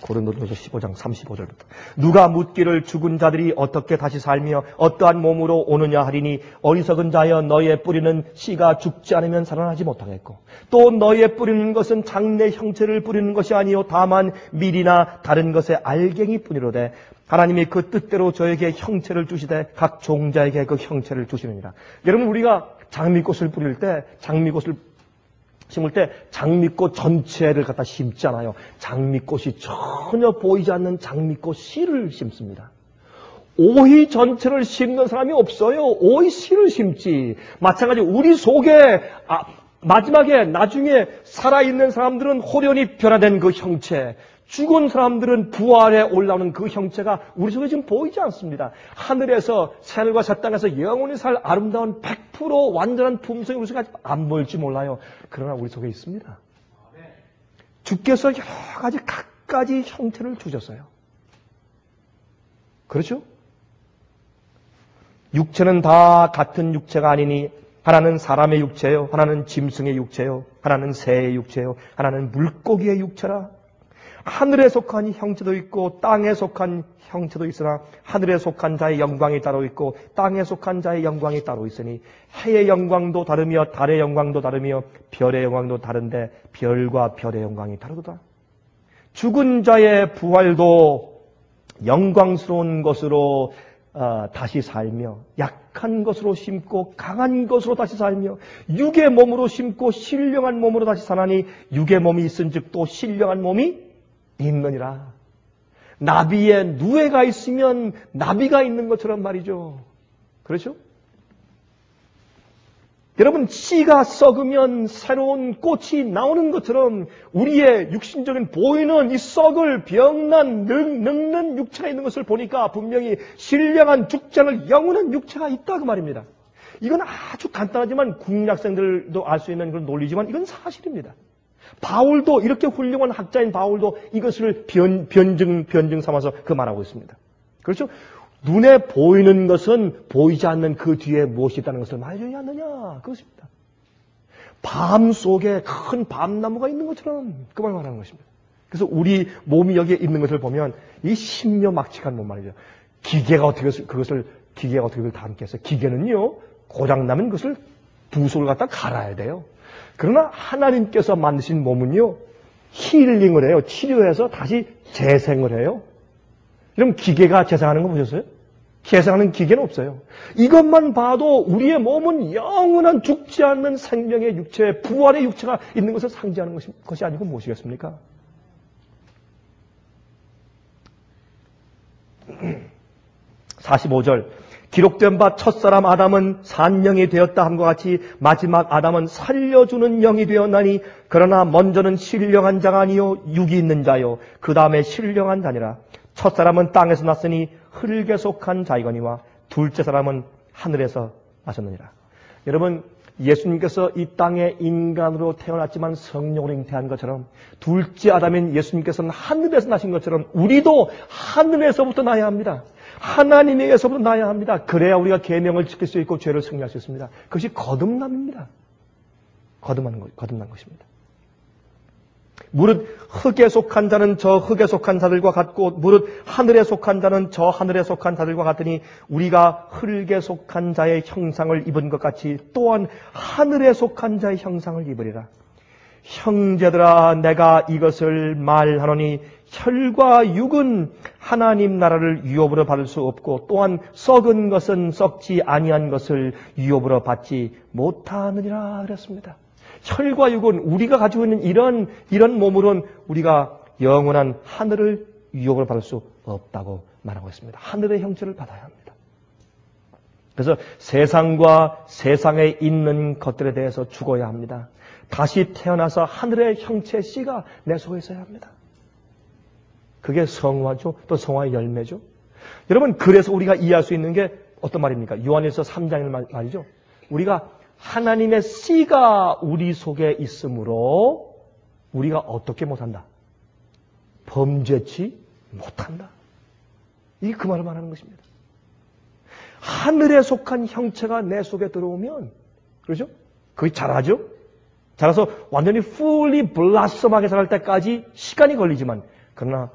고린도전서 15장 35절부터. 누가 묻기를 죽은 자들이 어떻게 다시 살며 어떠한 몸으로 오느냐 하리니 어리석은 자여 너의 뿌리는 씨가 죽지 않으면 살아나지 못하겠고 또 너의 뿌리는 것은 장래 형체를 뿌리는 것이 아니요 다만 밀이나 다른 것의 알갱이 뿐이로되 하나님이 그 뜻대로 저에게 형체를 주시되 각 종자에게 그 형체를 주시느니라. 여러분 우리가 장미꽃을 뿌릴 때 장미꽃을 심을 때 장미꽃 전체를 갖다 심지 않아요. 장미꽃이 전혀 보이지 않는 장미꽃 씨를 심습니다. 오이 전체를 심는 사람이 없어요. 오이 씨를 심지. 마찬가지 우리 속에 마지막에 나중에 살아있는 사람들은 호련히 변화된 그 형체, 죽은 사람들은 부활에 올라오는 그 형체가 우리 속에 지금 보이지 않습니다. 하늘에서 새하늘과 새 땅에서 영원히 살 아름다운 100% 완전한 품성이 우리 속에 아직 안 보일지 몰라요. 그러나 우리 속에 있습니다. 주께서 여러 가지 각가지 형태를 주셨어요. 그렇죠? 육체는 다 같은 육체가 아니니 하나는 사람의 육체요, 하나는 짐승의 육체요, 하나는 새의 육체요, 하나는 물고기의 육체라. 하늘에 속한 형체도 있고 땅에 속한 형체도 있으나 하늘에 속한 자의 영광이 따로 있고 땅에 속한 자의 영광이 따로 있으니 해의 영광도 다르며 달의 영광도 다르며 별의 영광도 다른데 별과 별의 영광이 다르도다. 죽은 자의 부활도 영광스러운 것으로 다시 살며 약한 것으로 심고 강한 것으로 다시 살며 육의 몸으로 심고 신령한 몸으로 다시 사나니 육의 몸이 있은즉 또 신령한 몸이 있느니라. 나비에 누에가 있으면 나비가 있는 것처럼 말이죠. 그렇죠? 여러분 씨가 썩으면 새로운 꽃이 나오는 것처럼 우리의 육신적인 보이는 이 썩을 병난 늙는 육체가 있는 것을 보니까 분명히 신령한 죽지 않을 영원한 육체가 있다 그 말입니다. 이건 아주 간단하지만 국민학생들도 알 수 있는 그런 논리지만 이건 사실입니다. 바울도 이렇게 훌륭한 학자인 바울도 이것을 변증 삼아서 그 말하고 있습니다. 그렇죠? 눈에 보이는 것은 보이지 않는 그 뒤에 무엇이 있다는 것을 말하지 않느냐 그것입니다. 밤 속에 큰 밤나무가 있는 것처럼 그 말 말하는 것입니다. 그래서 우리 몸이 여기에 있는 것을 보면 이 신묘막측한 몸 말이죠. 기계가 어떻게 그것을 담겠어요? 기계는요 고장나면 그것을 부속을 갖다 갈아야 돼요. 그러나 하나님께서 만드신 몸은요 힐링을 해요. 치료해서 다시 재생을 해요. 그럼 기계가 재생하는 거 보셨어요? 계산하는 기계는 없어요. 이것만 봐도 우리의 몸은 영원한 죽지 않는 생명의 육체, 부활의 육체가 있는 것을 상징하는 것이 아니고 무엇이겠습니까? 45절 기록된 바 첫사람 아담은 산영이 되었다 함과 같이 마지막 아담은 살려주는 영이 되었나니 그러나 먼저는 신령한 자가 아니요 육이 있는 자요 그 다음에 신령한 자니라. 첫사람은 땅에서 났으니 흙에 속한 자이거니와 둘째 사람은 하늘에서 나셨느니라. 여러분, 예수님께서 이 땅에 인간으로 태어났지만 성령으로 잉태한 것처럼 둘째 아담인 예수님께서는 하늘에서 나신 것처럼 우리도 하늘에서부터 나야 합니다. 하나님에게서부터 나야 합니다. 그래야 우리가 계명을 지킬 수 있고 죄를 승리할 수 있습니다. 그것이 거듭남입니다. 거듭난 것입니다. 무릇 흙에 속한 자는 저 흙에 속한 자들과 같고 무릇 하늘에 속한 자는 저 하늘에 속한 자들과 같으니 우리가 흙에 속한 자의 형상을 입은 것 같이 또한 하늘에 속한 자의 형상을 입으리라. 형제들아 내가 이것을 말하노니 혈과 육은 하나님 나라를 유업으로 받을 수 없고 또한 썩은 것은 썩지 아니한 것을 유업으로 받지 못하느니라 그랬습니다. 혈과 육은 우리가 가지고 있는 이런 몸으로는 우리가 영원한 하늘을 유업으로 받을 수 없다고 말하고 있습니다. 하늘의 형체를 받아야 합니다. 그래서 세상과 세상에 있는 것들에 대해서 죽어야 합니다. 다시 태어나서 하늘의 형체 씨가 내 속에 있어야 합니다. 그게 성화죠. 또 성화의 열매죠. 여러분, 그래서 우리가 이해할 수 있는 게 어떤 말입니까? 요한일서 3장의 말이죠. 우리가 하나님의 씨가 우리 속에 있으므로 우리가 어떻게 못한다? 범죄치 못한다. 이게 그 말을 말하는 것입니다. 하늘에 속한 형체가 내 속에 들어오면, 그렇죠? 그게 자라죠? 자라서 완전히 fully blossom하게 자랄 때까지 시간이 걸리지만, 그러나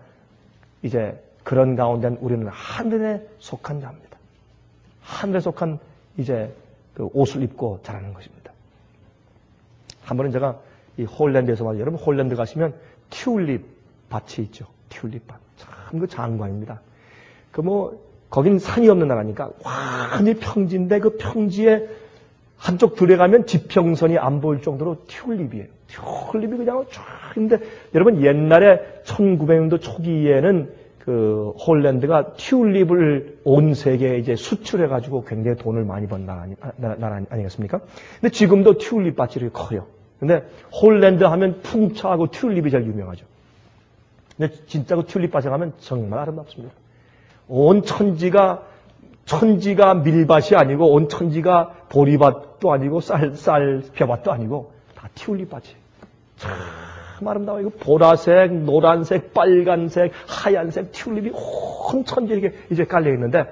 이제 그런 가운데는 우리는 하늘에 속한 자입니다. 하늘에 속한 이제 그 옷을 입고 자라는 것입니다. 한 번은 제가 이 홀랜드에서 말이죠. 여러분 홀랜드 가시면 튤립 밭이 있죠. 튤립 밭. 참 그 장관입니다. 거긴 산이 없는 나라니까 완전히 평지인데 그 평지에 한쪽 들어가면 지평선이 안 보일 정도로 튤립이에요. 튤립이 그냥 쫙 있는데 여러분 옛날에 1900년도 초기에는 그 홀랜드가 튤립을 온 세계에 이제 수출해가지고 굉장히 돈을 많이 번 나라 아니겠습니까? 근데 지금도 튤립 밭이 이렇게 커요. 근데 홀랜드 하면 풍차하고 튤립이 제일 유명하죠. 근데 진짜 그 튤립 밭에 가면 정말 아름답습니다. 온 천지가 밀밭이 아니고 온 천지가 보리밭도 아니고 쌀벼밭도 아니고 다 튤립 밭이에요. 참 아름다워요. 이거 보라색, 노란색, 빨간색, 하얀색 튤립이 온 천지에 이렇게 이제 깔려 있는데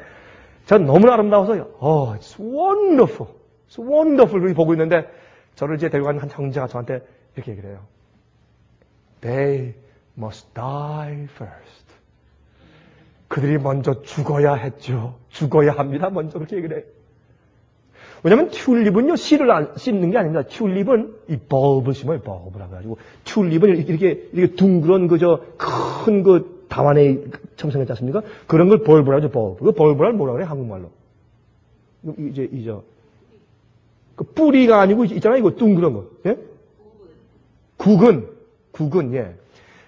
전 너무나 아름다워서요. It's wonderful. It's wonderful. 이렇게 보고 있는데 저를 이제 데리고 간 한 형제가 저한테 이렇게 얘기를 해요. They must die first. 그들이 먼저 죽어야 했죠. 죽어야 합니다. 먼저 그렇게 얘기를 해요. 왜냐하면 튤립은요, 씨를 안 씹는 게 아닙니다. 튤립은 이 벌브를 심어요. 벌브라 가지고 튤립은 이렇게 둥그런 큰 그 담안에 첨성했지 않습니까? 그런 걸 벌브라 하죠. 벌브. 그 벌브를 뭐라 그래? 한국말로. 그 뿌리가 아니고 있잖아요. 이거 둥그런 거. 예? 구근, 예.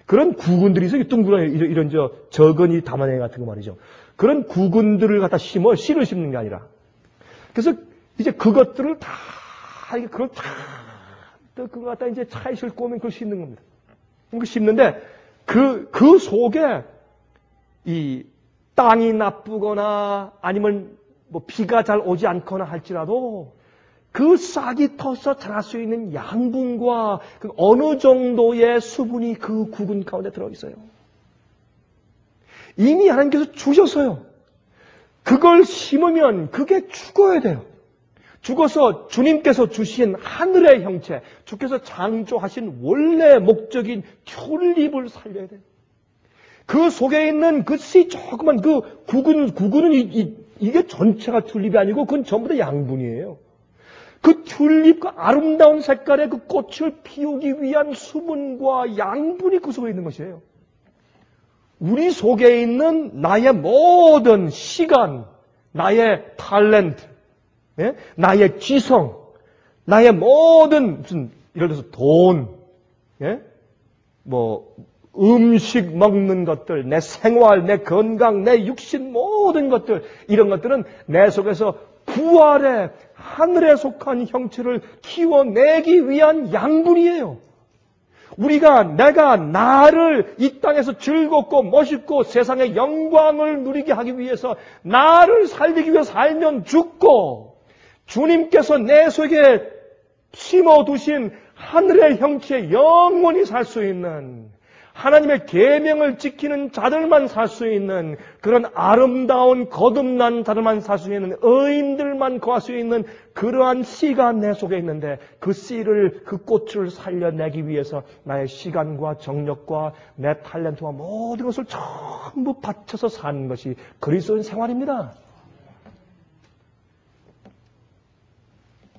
그런 구근들이 있어요. 둥그런 이런 저근이 담안에 같은 거 말이죠. 그런 구근들을 갖다 심어 씨를 심는 게 아니라. 그래서 이제 그것들을 다, 그걸 그거 갖다 이제 차에 싣고 오면 그걸 씹는 겁니다. 그걸 씹는데, 그 속에 이 땅이 나쁘거나 아니면 비가 잘 오지 않거나 할지라도 그 싹이 터서 자랄 수 있는 양분과 그 어느 정도의 수분이 그 구근 가운데 들어있어요. 이미 하나님께서 주셨어요. 그걸 심으면 그게 죽어야 돼요. 죽어서 주님께서 주신 하늘의 형체, 주께서 창조하신 원래 목적인 튤립을 살려야 돼요. 그 속에 있는 그 씨 조그만 그 구근은 이게 전체가 튤립이 아니고 그건 전부 다 양분이에요. 그 튤립과 아름다운 색깔의 그 꽃을 피우기 위한 수분과 양분이 그 속에 있는 것이에요. 우리 속에 있는 나의 모든 시간, 나의 탤런트, 예? 나의 지성, 나의 모든 무슨 예를 들어서 돈, 예? 뭐 음식 먹는 것들, 내 생활, 내 건강, 내 육신 모든 것들 이런 것들은 내 속에서 부활의 하늘에 속한 형체를 키워내기 위한 양분이에요. 내가 나를 이 땅에서 즐겁고 멋있고 세상의 영광을 누리게 하기 위해서 나를 살리기 위해 살면 죽고 주님께서 내 속에 심어두신 하늘의 형체에 영원히 살 수 있는 하나님의 계명을 지키는 자들만 살 수 있는 그런 아름다운 거듭난 자들만 살 수 있는 의인들만 거할 수 있는 그러한 씨가 내 속에 있는데 그 씨를 그 꽃을 살려내기 위해서 나의 시간과 정력과 내 탤런트와 모든 것을 전부 바쳐서 사는 것이 그리스도인 생활입니다.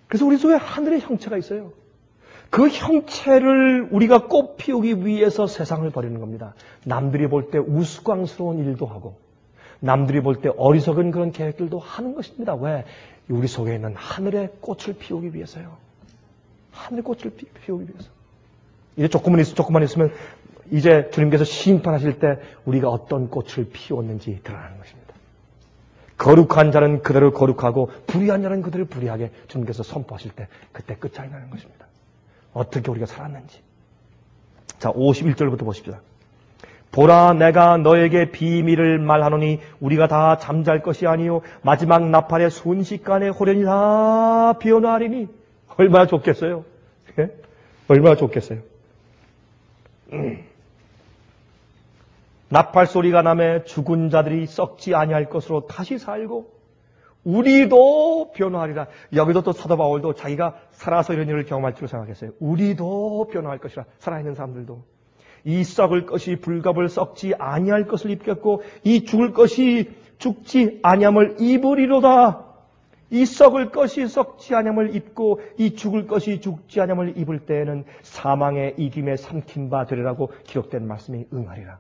그래서 우리 속에 하늘의 형체가 있어요. 그 형체를 우리가 꽃 피우기 위해서 세상을 버리는 겁니다. 남들이 볼 때 우스꽝스러운 일도 하고 남들이 볼 때 어리석은 그런 계획들도 하는 것입니다. 왜? 우리 속에 있는 하늘의 꽃을 피우기 위해서요. 하늘의 꽃을 피우기 위해서. 이제 조금만 있으면 이제 주님께서 심판하실 때 우리가 어떤 꽃을 피웠는지 드러나는 것입니다. 거룩한 자는 그대로 거룩하고 불의한 자는 그대로 불의하게 주님께서 선포하실 때 그때 끝장이 나는 것입니다. 어떻게 우리가 살았는지. 자, 51절부터 보십시다. 보라, 내가 너에게 비밀을 말하노니 우리가 다 잠잘 것이 아니요 마지막 나팔의 순식간에 호련히 다 비어나리니. 얼마나 좋겠어요? 예? 얼마나 좋겠어요? 나팔 소리가 나매 죽은 자들이 썩지 아니할 것으로 다시 살고 우리도 변화하리라. 여기도 또 사도 바울도 자기가 살아서 이런 일을 경험할 줄 생각했어요. 우리도 변화할 것이라. 살아있는 사람들도. 이 썩을 것이 불갑을 썩지 아니할 것을 입겠고 이 죽을 것이 죽지 아니함을 입으리로다. 이 썩을 것이 썩지 아니함을 입고 이 죽을 것이 죽지 아니함을 입을 때에는 사망의 이김에 삼킨 바 되리라고 기록된 말씀이 응하리라.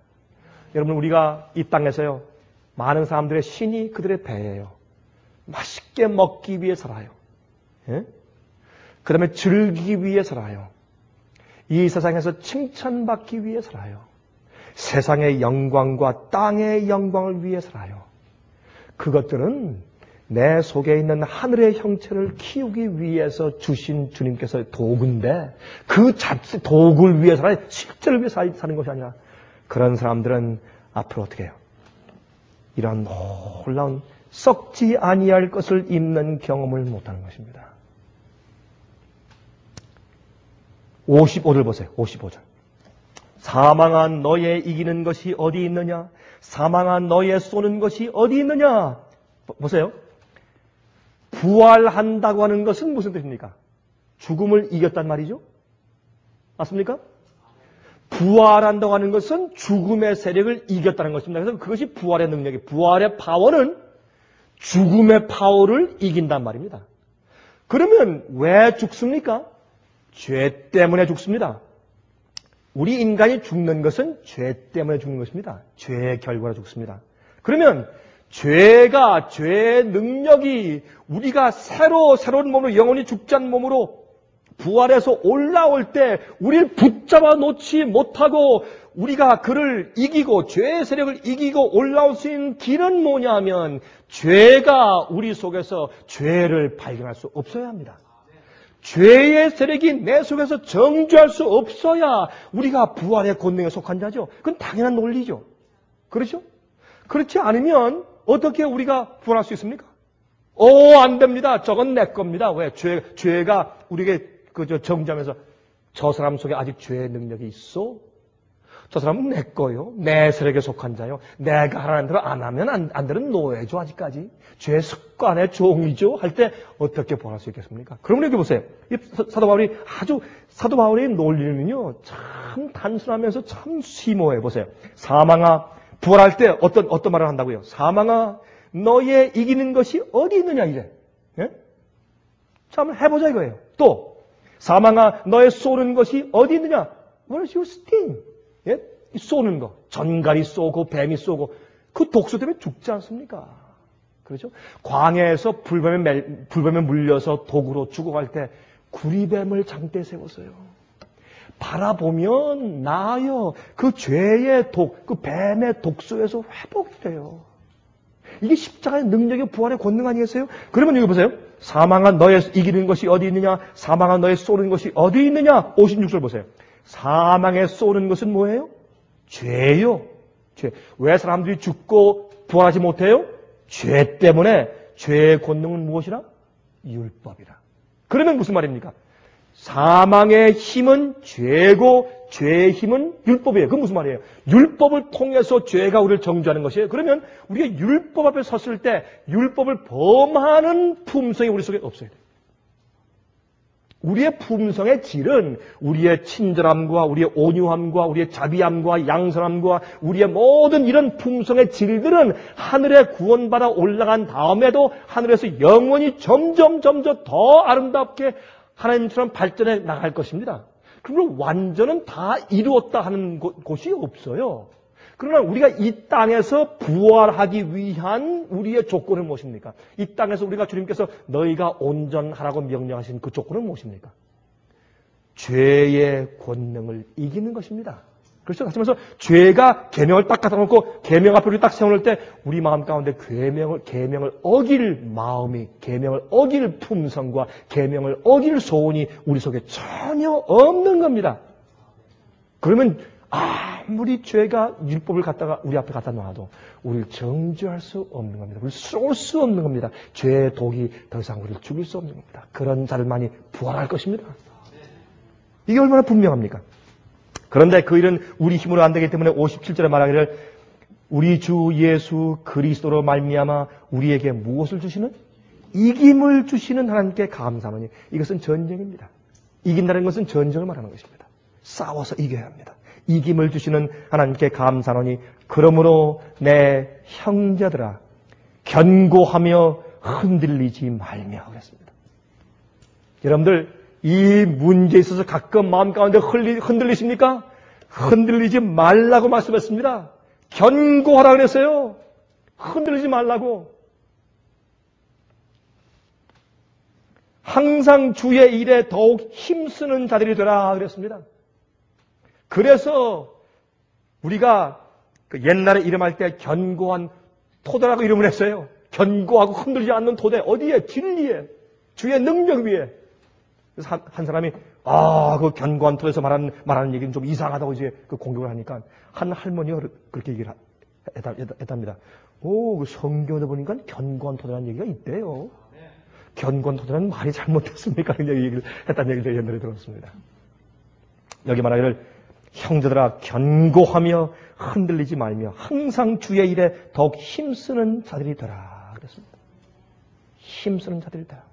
여러분, 우리가 이 땅에서요, 많은 사람들의 신이 그들의 배예요. 맛있게 먹기 위해 살아요. 예? 그 다음에 즐기기 위해 살아요. 이 세상에서 칭찬받기 위해 살아요. 세상의 영광과 땅의 영광을 위해 살아요. 그것들은 내 속에 있는 하늘의 형체를 키우기 위해서 주신 주님께서 도구인데 그 자체 도구를 위해 살아요. 실제를 위해 사는 것이 아니라 그런 사람들은 앞으로 어떻게 해요? 이런 놀라운 썩지 아니할 것을 입는 경험을 못하는 것입니다. 55절 보세요. 55절. 사망한 너의 이기는 것이 어디 있느냐? 사망한 너의 쏘는 것이 어디 있느냐? 보세요. 부활한다고 하는 것은 무슨 뜻입니까? 죽음을 이겼단 말이죠? 맞습니까? 부활한다고 하는 것은 죽음의 세력을 이겼다는 것입니다. 그래서 그것이 부활의 능력이, 부활의 파워는 죽음의 파워를 이긴단 말입니다. 그러면 왜 죽습니까? 죄 때문에 죽습니다. 우리 인간이 죽는 것은 죄 때문에 죽는 것입니다. 죄의 결과로 죽습니다. 그러면 죄의 능력이 우리가 새로운 몸으로 영원히 죽지 않는 몸으로 부활해서 올라올 때 우리를 붙잡아 놓지 못하고 우리가 그를 이기고 죄의 세력을 이기고 올라올 수 있는 길은 뭐냐면 죄가 우리 속에서 죄를 발견할 수 없어야 합니다. 죄의 세력이 내 속에서 정죄할 수 없어야 우리가 부활의 권능에 속한 자죠. 그건 당연한 논리죠. 그렇죠? 그렇지 않으면 어떻게 우리가 부활할 수 있습니까? 안 됩니다. 저건 내 겁니다. 왜? 죄가 우리에게 정죄하면서 저 사람 속에 아직 죄의 능력이 있어? 저 사람은 내 거요. 내 세력에 속한 자요. 내가 하라는 대로 안 하면 안 되는 노예죠. 아직까지. 죄 습관의 종이죠. 할 때 어떻게 부활할 수 있겠습니까? 그러면 여기 보세요. 사도 바울의 논리는요, 참 단순하면서 참 심오해. 보세요. 사망아, 부활할 때 어떤 말을 한다고요? 사망아, 너의 이기는 것이 어디 있느냐, 이제. 예? 자, 한번 해보자 이거예요. 또, 사망아, 너의 쏘는 것이 어디 있느냐? What is your sting? 예? 쏘는 거. 전갈이 쏘고 뱀이 쏘고 그 독소 때문에 죽지 않습니까? 그렇죠? 광야에서 불뱀에 물려서 독으로 죽어갈 때 구리뱀을 장대에 세웠어요. 바라보면 나아요. 그 죄의 독, 그 뱀의 독소에서 회복돼요. 이게 십자가의 능력의 부활의 권능 아니겠어요? 그러면 여기 보세요. 사망한 너의 이기는 것이 어디 있느냐? 사망한 너의 쏘는 것이 어디 있느냐? 56절 보세요. 사망에 쏘는 것은 뭐예요? 죄요. 죄. 왜 사람들이 죽고 부활하지 못해요? 죄 때문에. 죄의 권능은 무엇이라? 율법이라. 그러면 무슨 말입니까? 사망의 힘은 죄고 죄의 힘은 율법이에요. 그건 무슨 말이에요? 율법을 통해서 죄가 우리를 정죄하는 것이에요. 그러면 우리가 율법 앞에 섰을 때 율법을 범하는 품성이 우리 속에 없어야 돼요. 우리의 품성의 질은 우리의 친절함과 우리의 온유함과 우리의 자비함과 양선함과 우리의 모든 이런 품성의 질들은 하늘에 구원받아 올라간 다음에도 하늘에서 영원히 점점 더 아름답게 하나님처럼 발전해 나갈 것입니다. 그러면 완전은 다 이루었다 하는 곳이 없어요. 그러나 우리가 이 땅에서 부활하기 위한 우리의 조건은 무엇입니까? 이 땅에서 우리가 주님께서 너희가 온전하라고 명령하신 그 조건은 무엇입니까? 죄의 권능을 이기는 것입니다. 그렇죠? 다시 말해서 죄가 계명을 딱 갖다 놓고 계명 앞에 우리 딱 세워놓을 때 우리 마음 가운데 계명을 어길 마음이, 계명을 어길 품성과 계명을 어길 소원이 우리 속에 전혀 없는 겁니다. 그러면 아무리 죄가 율법을 갖다가 우리 앞에 갖다 놔도 우리를 정죄할 수 없는 겁니다. 우리를 쏠 수 없는 겁니다. 죄의 독이 더 이상 우리를 죽일 수 없는 겁니다. 그런 자들만이 부활할 것입니다. 이게 얼마나 분명합니까? 그런데 그 일은 우리 힘으로 안 되기 때문에 57절에 말하기를 우리 주 예수 그리스도로 말미암아 우리에게 무엇을 주시는? 이김을 주시는 하나님께 감사하노니. 이것은 전쟁입니다. 이긴다는 것은 전쟁을 말하는 것입니다. 싸워서 이겨야 합니다. 이김을 주시는 하나님께 감사하노니 그러므로 내 형제들아 견고하며 흔들리지 말며 그랬습니다. 여러분들 이 문제에 있어서 가끔 마음 가운데 흔들리십니까? 흔들리지 말라고 말씀했습니다. 견고하라 그랬어요. 흔들리지 말라고. 항상 주의 일에 더욱 힘쓰는 자들이 되라 그랬습니다. 그래서 우리가 그 옛날에 이름할 때 견고한 토대라고 이름을 했어요. 견고하고 흔들리지 않는 토대. 어디에? 진리에. 주의 능력 위에. 그래서 한 사람이 그 견고한 토대에서 말하는 얘기는 좀 이상하다고 이제 그 공격을 하니까 한 할머니가 그렇게 얘기를 했답니다. 그 성경에 보니까 견고한 토대라는 얘기가 있대요. 견고한 토대는 말이 잘못됐습니까? 그냥 얘기를 했다는 얘기를 옛날에 들었습니다. 여기 말하기를 형제들아 견고하며 흔들리지 말며 항상 주의 일에 더욱 힘쓰는 자들이 되라 그랬습니다. 힘쓰는 자들이 되라.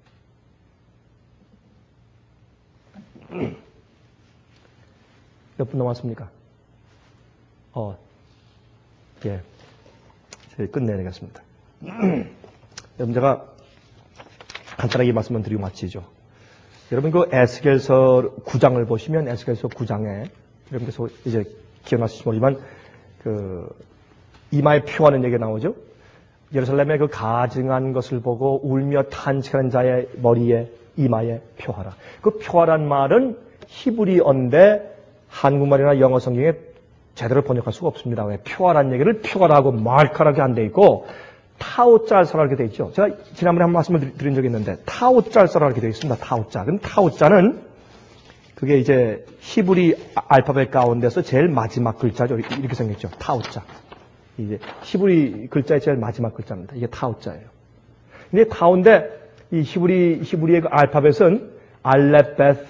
몇 분 남았습니까? 예. 저희 끝내야 되겠습니다. 여러분, 제가 간단하게 말씀을 드리고 마치죠. 여러분, 그 에스겔서 9장을 보시면 에스겔서 9장에 여러분께서 이제 기억나실지 모르지만 그 이마에 표하는 얘기가 나오죠. 예루살렘의 그 가증한 것을 보고 울며 탄식하는 자의 머리에 이마에 표하라. 그 표하란 말은 히브리어인데 한국말이나 영어 성경에 제대로 번역할 수가 없습니다. 왜? 표하란 얘기를 표하라고 말카라고 안 돼 있고 타오짤서라 이렇게 돼 있죠. 제가 지난번에 한 말씀을 드린 적이 있는데 타오짤서라 이렇게 돼 있습니다. 타오자. 그럼 타오자는 그게 이제 히브리 알파벳 가운데서 제일 마지막 글자죠. 이렇게 생겼죠. 타오자. 이제 히브리 글자의 제일 마지막 글자입니다. 이게 타오자예요. 근데 가운데 이 히브리의 그 알파벳은 알렙, 베스,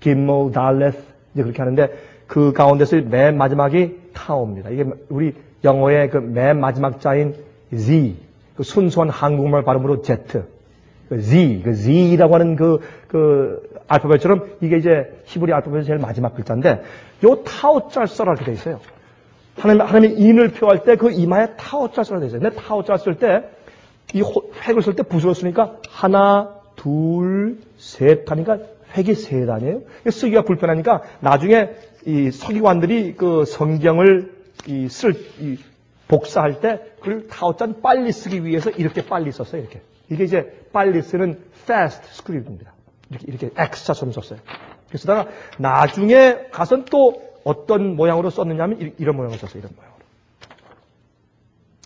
김몰, 달레스 이제 그렇게 하는데 그 가운데서 맨 마지막이 타오입니다. 이게 우리 영어의 그 맨 마지막 자인 Z, 그 순수한 한국말 발음으로 Z, 그 Z, 그 Z라고 하는 그 알파벳처럼 이게 이제 히브리 알파벳의 제일 마지막 글자인데 요 타오자 써라 이렇게 돼 있어요. 하나님의 인을 표할 때 그 이마에 타오자 써라 돼 있어요. 근데 타오자 쓸 때 이 획을 쓸 때 붓으로 쓰니까 하나, 둘, 셋 하니까 획이 세 단이에요. 쓰기가 불편하니까 나중에 이 서기관들이 그 성경을 복사할 때 그걸 타오자는 빨리 쓰기 위해서 이렇게 빨리 썼어요. 이렇게. 이게 이제 빨리 쓰는 fast script입니다. 이렇게 X자처럼 썼어요. 그래서 나중에 가서는 또 어떤 모양으로 썼느냐면 이런 모양으로 썼어요. 이런 모양으로.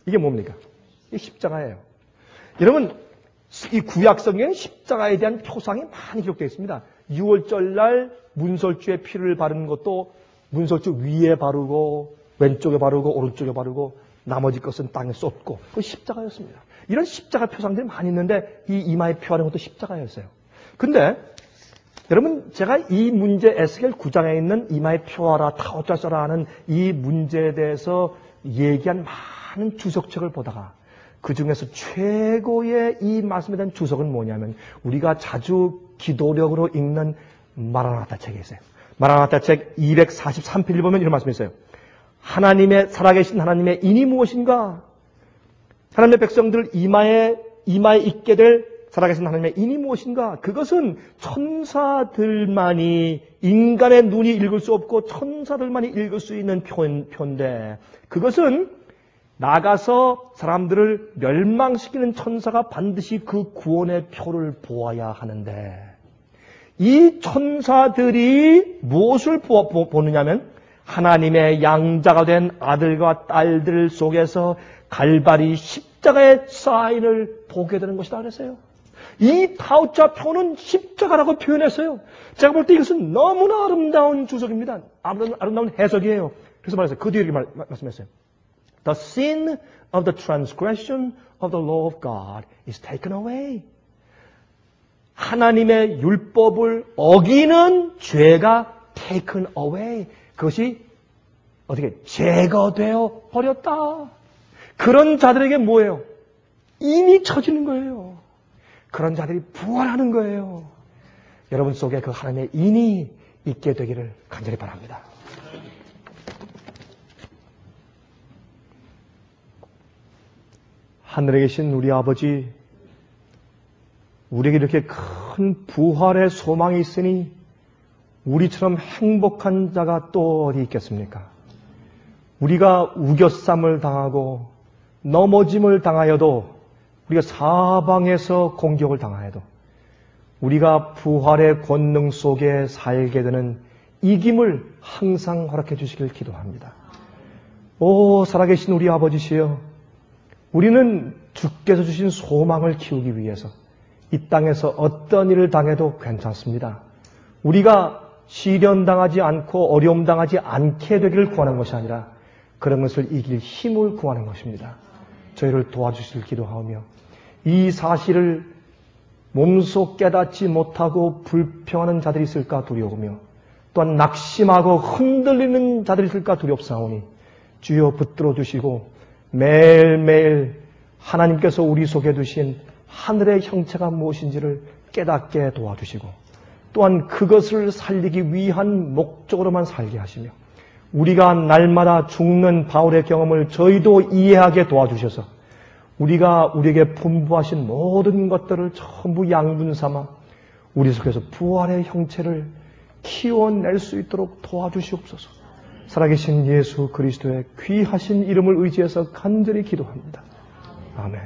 이게 뭡니까? 이게 십자가예요. 여러분, 이 구약 성경에 십자가에 대한 표상이 많이 기록되어 있습니다. 6월절 날 문설주에 피를 바르는 것도 문설주 위에 바르고 왼쪽에 바르고 오른쪽에 바르고 나머지 것은 땅에 쏟고 그 십자가였습니다. 이런 십자가 표상들이 많이 있는데 이 이마에 표하는 것도 십자가였어요. 근데 여러분, 제가 이 문제 에스겔 9장에 있는 이마에 표하라 타오자 써라 하는 이 문제에 대해서 얘기한 많은 주석책을 보다가 그 중에서 최고의 이 말씀에 대한 주석은 뭐냐면 우리가 자주 기도력으로 읽는 마라나타 책에 있어요. 마라나타 책 243페이지 보면 이런 말씀이 있어요. 하나님의 살아계신 하나님의 인이 무엇인가? 하나님의 백성들 이마에 있게 될 살아계신 하나님의 인이 무엇인가? 그것은 천사들만이 인간의 눈이 읽을 수 없고 천사들만이 읽을 수 있는 표인데 그것은 나가서 사람들을 멸망시키는 천사가 반드시 그 구원의 표를 보아야 하는데 이 천사들이 무엇을 보느냐면 하나님의 양자가 된 아들과 딸들 속에서 갈바리 십자가의 사인을 보게 되는 것이다 그랬어요. 이 타오자 표는 십자가라고 표현했어요. 제가 볼 때 이것은 너무나 아름다운 주석입니다. 아름다운 해석이에요. 그래서 말했어요. 그 뒤에 이렇게 말씀했어요. The sin of the transgression of the law of God is taken away. 하나님의 율법을 어기는 죄가 taken away. 그것이 어떻게 제거되어 버렸다. 그런 자들에게 뭐예요? 인이 쳐지는 거예요. 그런 자들이 부활하는 거예요. 여러분 속에 그 하나님의 인이 있게 되기를 간절히 바랍니다. 하늘에 계신 우리 아버지, 우리에게 이렇게 큰 부활의 소망이 있으니 우리처럼 행복한 자가 또 어디 있겠습니까? 우리가 우겨쌈을 당하고 넘어짐을 당하여도 우리가 사방에서 공격을 당하여도 우리가 부활의 권능 속에 살게 되는 이김을 항상 허락해 주시길 기도합니다. 오 살아계신 우리 아버지시여, 우리는 주께서 주신 소망을 키우기 위해서 이 땅에서 어떤 일을 당해도 괜찮습니다. 우리가 시련당하지 않고 어려움당하지 않게 되기를 구하는 것이 아니라 그런 것을 이길 힘을 구하는 것입니다. 저희를 도와주실 기도하오며 이 사실을 몸소 깨닫지 못하고 불평하는 자들이 있을까 두려우며 또한 낙심하고 흔들리는 자들이 있을까 두렵사오니 주여 붙들어 주시고 매일매일 하나님께서 우리 속에 두신 하늘의 형체가 무엇인지를 깨닫게 도와주시고 또한 그것을 살리기 위한 목적으로만 살게 하시며 우리가 날마다 죽는 바울의 경험을 저희도 이해하게 도와주셔서 우리가 우리에게 분부하신 모든 것들을 전부 양분 삼아 우리 속에서 부활의 형체를 키워낼 수 있도록 도와주시옵소서. 살아계신 예수 그리스도의 귀하신 이름을 의지해서 간절히 기도합니다. 아멘.